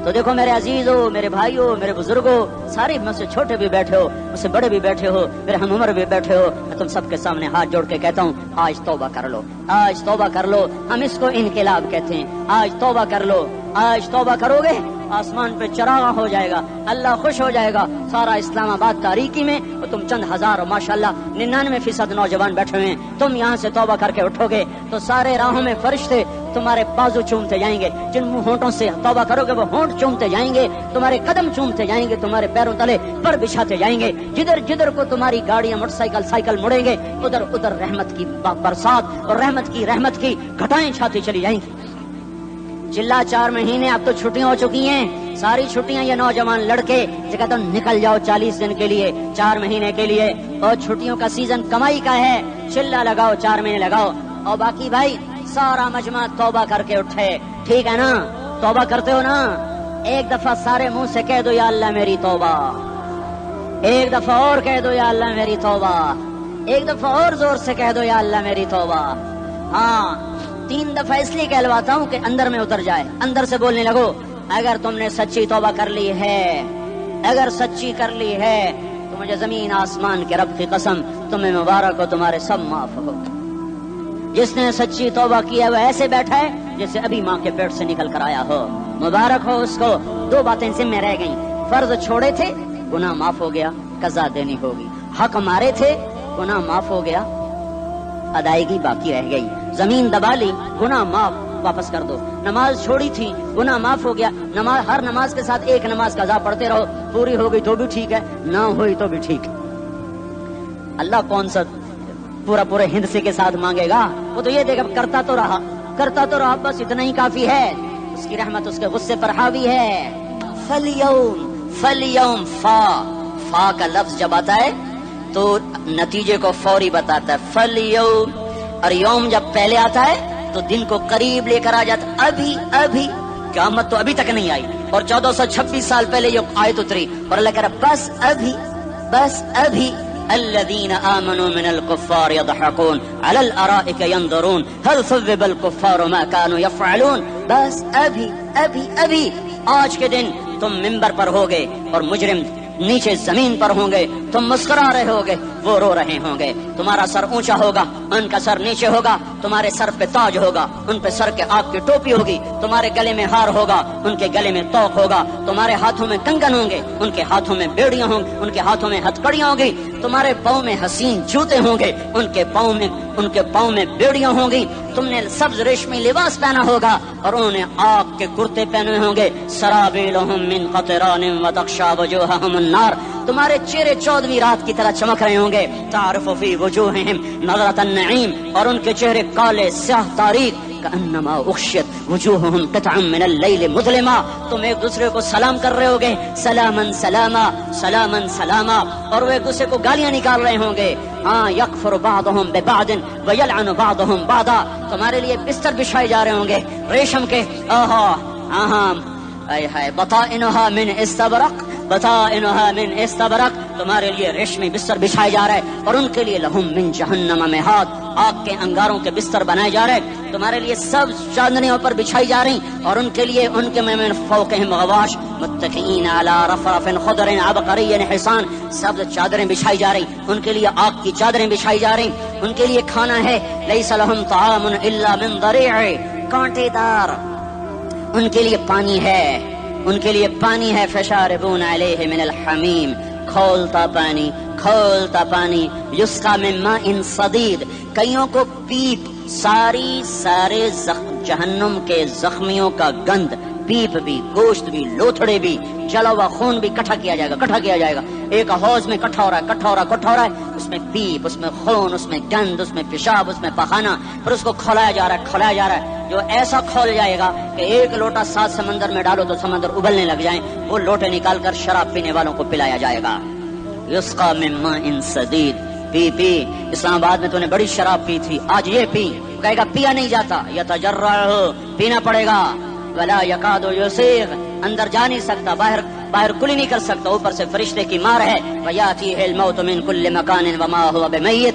تو دیکھو میرے عزیزوں، میرے بھائیوں، میرے بزرگوں، سارے مجھ سے چھوٹے بھی بیٹھے ہو، مجھ سے بڑے بھی بیٹھے ہو، میرے ہم عمر بھی بیٹھے ہو، میں تم سب کے سامنے ہاتھ جوڑ کے کہتا ہوں آج توبہ کر لو، آج توبہ کر لو. ہم اس کو انقلاب کہتے ہیں. آج توبہ کر لو. آج توبہ کرو گے آسمان پہ چراغ ہو جائے گا، اللہ خوش ہو جائے گا. سارا اسلام آباد تاریکی میں اور تم چند ہزار اور ماشاءاللہ 99% نوجوان بیٹھے ہوئے ہیں. تم یہاں سے توبہ کر کے اٹھو گے تو سارے راہوں میں فرشتے تمہارے بازو چومتے جائیں گے. جن ہونٹوں سے توبہ کرو گے وہ ہونٹ چومتے جائیں گے، تمہارے قدم چومتے جائیں گے، تمہارے پیروں تلے پر بچھاتے جائیں گے. جدھر جدھر کو تمہاری گاڑیاں موٹر سائیکل مڑیں گے ادھر ادھر رحمت کی برسات اور رحمت کی گھٹائیں چھاتی چلی جائیں گی. چلا 4 مہینے اب تو چھٹیاں ہو چکی ہیں، ساری چھٹیاں یہ نوجوان لڑکے جگہ تو نکل جاؤ 40 دن کے لیے، 4 مہینے کے لیے. اور چھٹیوں کا سیزن کمائی کا ہے، چلا لگاؤ 4 مہینے لگاؤ. اور باقی بھائی سارا مجمع توبہ کر کے اٹھے، ٹھیک ہے نا؟ توبہ کرتے ہو نا؟ ایک دفعہ سارے منہ سے کہہ دو یا اللہ میری توبہ. ایک دفعہ اور کہہ دو یا اللہ میری توبہ. ایک دفعہ اور زور سے کہہ دو یا اللہ میری توبہ. ہاں 3 دفعہ اس لیے کہلواتا ہوں کہ اندر میں اتر جائے. اندر سے بولنے لگو اگر تم نے سچی توبہ کر لی ہے، اگر سچی کر لی ہے تو مجھے زمین آسمان کے رب کی قسم تمہیں مبارک ہو، تمہارے سب معاف ہو. جس نے سچی توبہ کی ہے وہ ایسے بیٹھا ہے جیسے ابھی ماں کے پیٹ سے نکل کر آیا ہو. مبارک ہو اس کو. 2 باتیں ذمہ رہ گئیں. فرض چھوڑے تھے، گناہ معاف ہو گیا، قضا دینی ہوگی. حق مارے تھے، گناہ معاف ہو گیا، ادائیگی باقی رہ گئی. زمین دبا لی، گناہ معاف، واپس کر دو. نماز چھوڑی تھی، گناہ معاف ہو گیا. ہر نماز کے ساتھ ایک نماز قضا پڑھتے رہو، پوری ہو گئی تو بھی ٹھیک ہے، نہ ہوئی تو بھی ٹھیک. اللہ کون سا پورے ہندسے کے ساتھ مانگے گا؟ وہ تو یہ دیکھا کرتا تو رہا، بس اتنا ہی کافی ہے. اس کی رحمت اس کے غصے پر حاوی ہے. فلیوم فا کا لفظ جب آتا ہے تو نتیجے کو فوری بتاتا ہے. فلیوم، اور یوم جب پہلے آتا ہے تو دن کو قریب لے کر آ جاتا. ابھی قیامت تو ابھی تک نہیں آئی اور 1426 سال پہلے یہ آیت اتری اور اللہ کہہ رہا بس ابھی الذين آمنوا من الكفار يضحكون على الارائك ينظرون هل ثوب الكفار ما كانوا يفعلون. بس ابھی آج کے دن تم منبر پر ہوگے اور مجرم نیچے زمین پر ہوں گے، تم مسکرا رہے ہوگے، وہ رو رہے ہوں گے. تمہارا سر اونچا ہوگا، ان کا سر نیچے ہوگا. تمہارے سر پہ تاج ہوگا، ان پہ سر کے آگ کی ٹوپی ہوگی. تمہارے گلے میں ہار ہوگا، ان کے گلے میں توق ہوگا. تمہارے ہاتھوں میں کنگن ہوں گے، ان کے ہاتھوں میں بیڑیاں ہوں گی، ان کے ہاتھوں میں ہتکڑیاں ہوں گی. تمہارے پاؤں میں حسین جوتے ہوں گے، ان کے پاؤں میں بیڑیاں ہوں گی. تم نے سبز ریشمی لباس پہنا ہوگا اور انہوں نے آگ کے کرتے پہنے ہوں گے. سرابیلہم من قطران وتغشی وجوہہم النار. تمہارے چہرے 14ویں رات کی طرح چمک رہے ہوں گے. تعرف فی وجوہہم نظرۃ النعیم، اور ان کے چہرے کالے سیاہ تاریک. کأنما اغشیت وجوہہم قطعا من اللیل مظلما. تم ایک دوسرے کو سلام کر رہے ہوگے، سلامن سلاما سلامن سلاما، اور وہ ایک دوسرے کو گالیاں نکال رہے ہوں گے. ہاں یکفر بعضہم ببعض ویلعن بعضہم بعضا. تمہارے لیے بستر بچھائے جا رہے ہوں گے ریشم کے. بطائنها من استبرق. تمہارے لیے ریشمی بستر بچھائے جا رہے اور ان کے لیے لہم من جہنم مہاد، آگ کے انگاروں کے بستر بنائے جا رہے. تمہارے لیے سب چادریں پر بچھائی جا رہی اور ان کے لیے ان کے من فوقہم غواش متکئین علی رفرف خضر عبقری حصان. سب چادریں بچھائی جا رہی، ان کے لیے آگ کی چادریں بچھائی جا رہی. ان کے لیے کھانا ہے لیس لہم طعام الا من ضریع، کانٹے دار. ان کے لیے پانی ہے، فشاربون علیہ من الحمیم، کھولتا پانی. یسقا من ماء صدید، کئیوں کو پیپ، سارے جہنم کے زخمیوں کا گند، پیپ بھی، گوشت بھی، لوتھڑے بھی، جلا ہوا خون بھی کٹھا کیا جائے گا. ایک حوض میں کٹھا ہو رہا ہے. اس میں پیپ، اس میں خون، اس میں گند، اس میں پیشاب، اس میں پخانہ، پھر اس کو کھولایا جا رہا ہے. جو ایسا کھول جائے گا کہ 1 لوٹا 7 سمندر میں ڈالو تو سمندر ابلنے لگ جائیں. وہ لوٹے نکال کر شراب پینے والوں کو پلایا جائے گا. یسقا من ماء صدید. پی اسلام آباد میں تو نے بڑی شراب پی تھی، آج یہ پی. کہے گا پیا نہیں جاتا، یتجرعہ، پینا پڑے گا. ولا یکاد یسیغ، اندر جا نہیں سکتا، باہر کلی نہیں کر سکتا. اوپر سے فرشتے کی مار ہے. ویاتیہ الموت من کل مکان وما هو بمیت،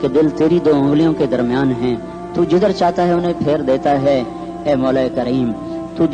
کہ دل تیری دو انگلیوں کے درمیان ہیں، تو جدھر چاہتا ہے انہیں پھیر دیتا ہے۔ اے مولا کریم، تو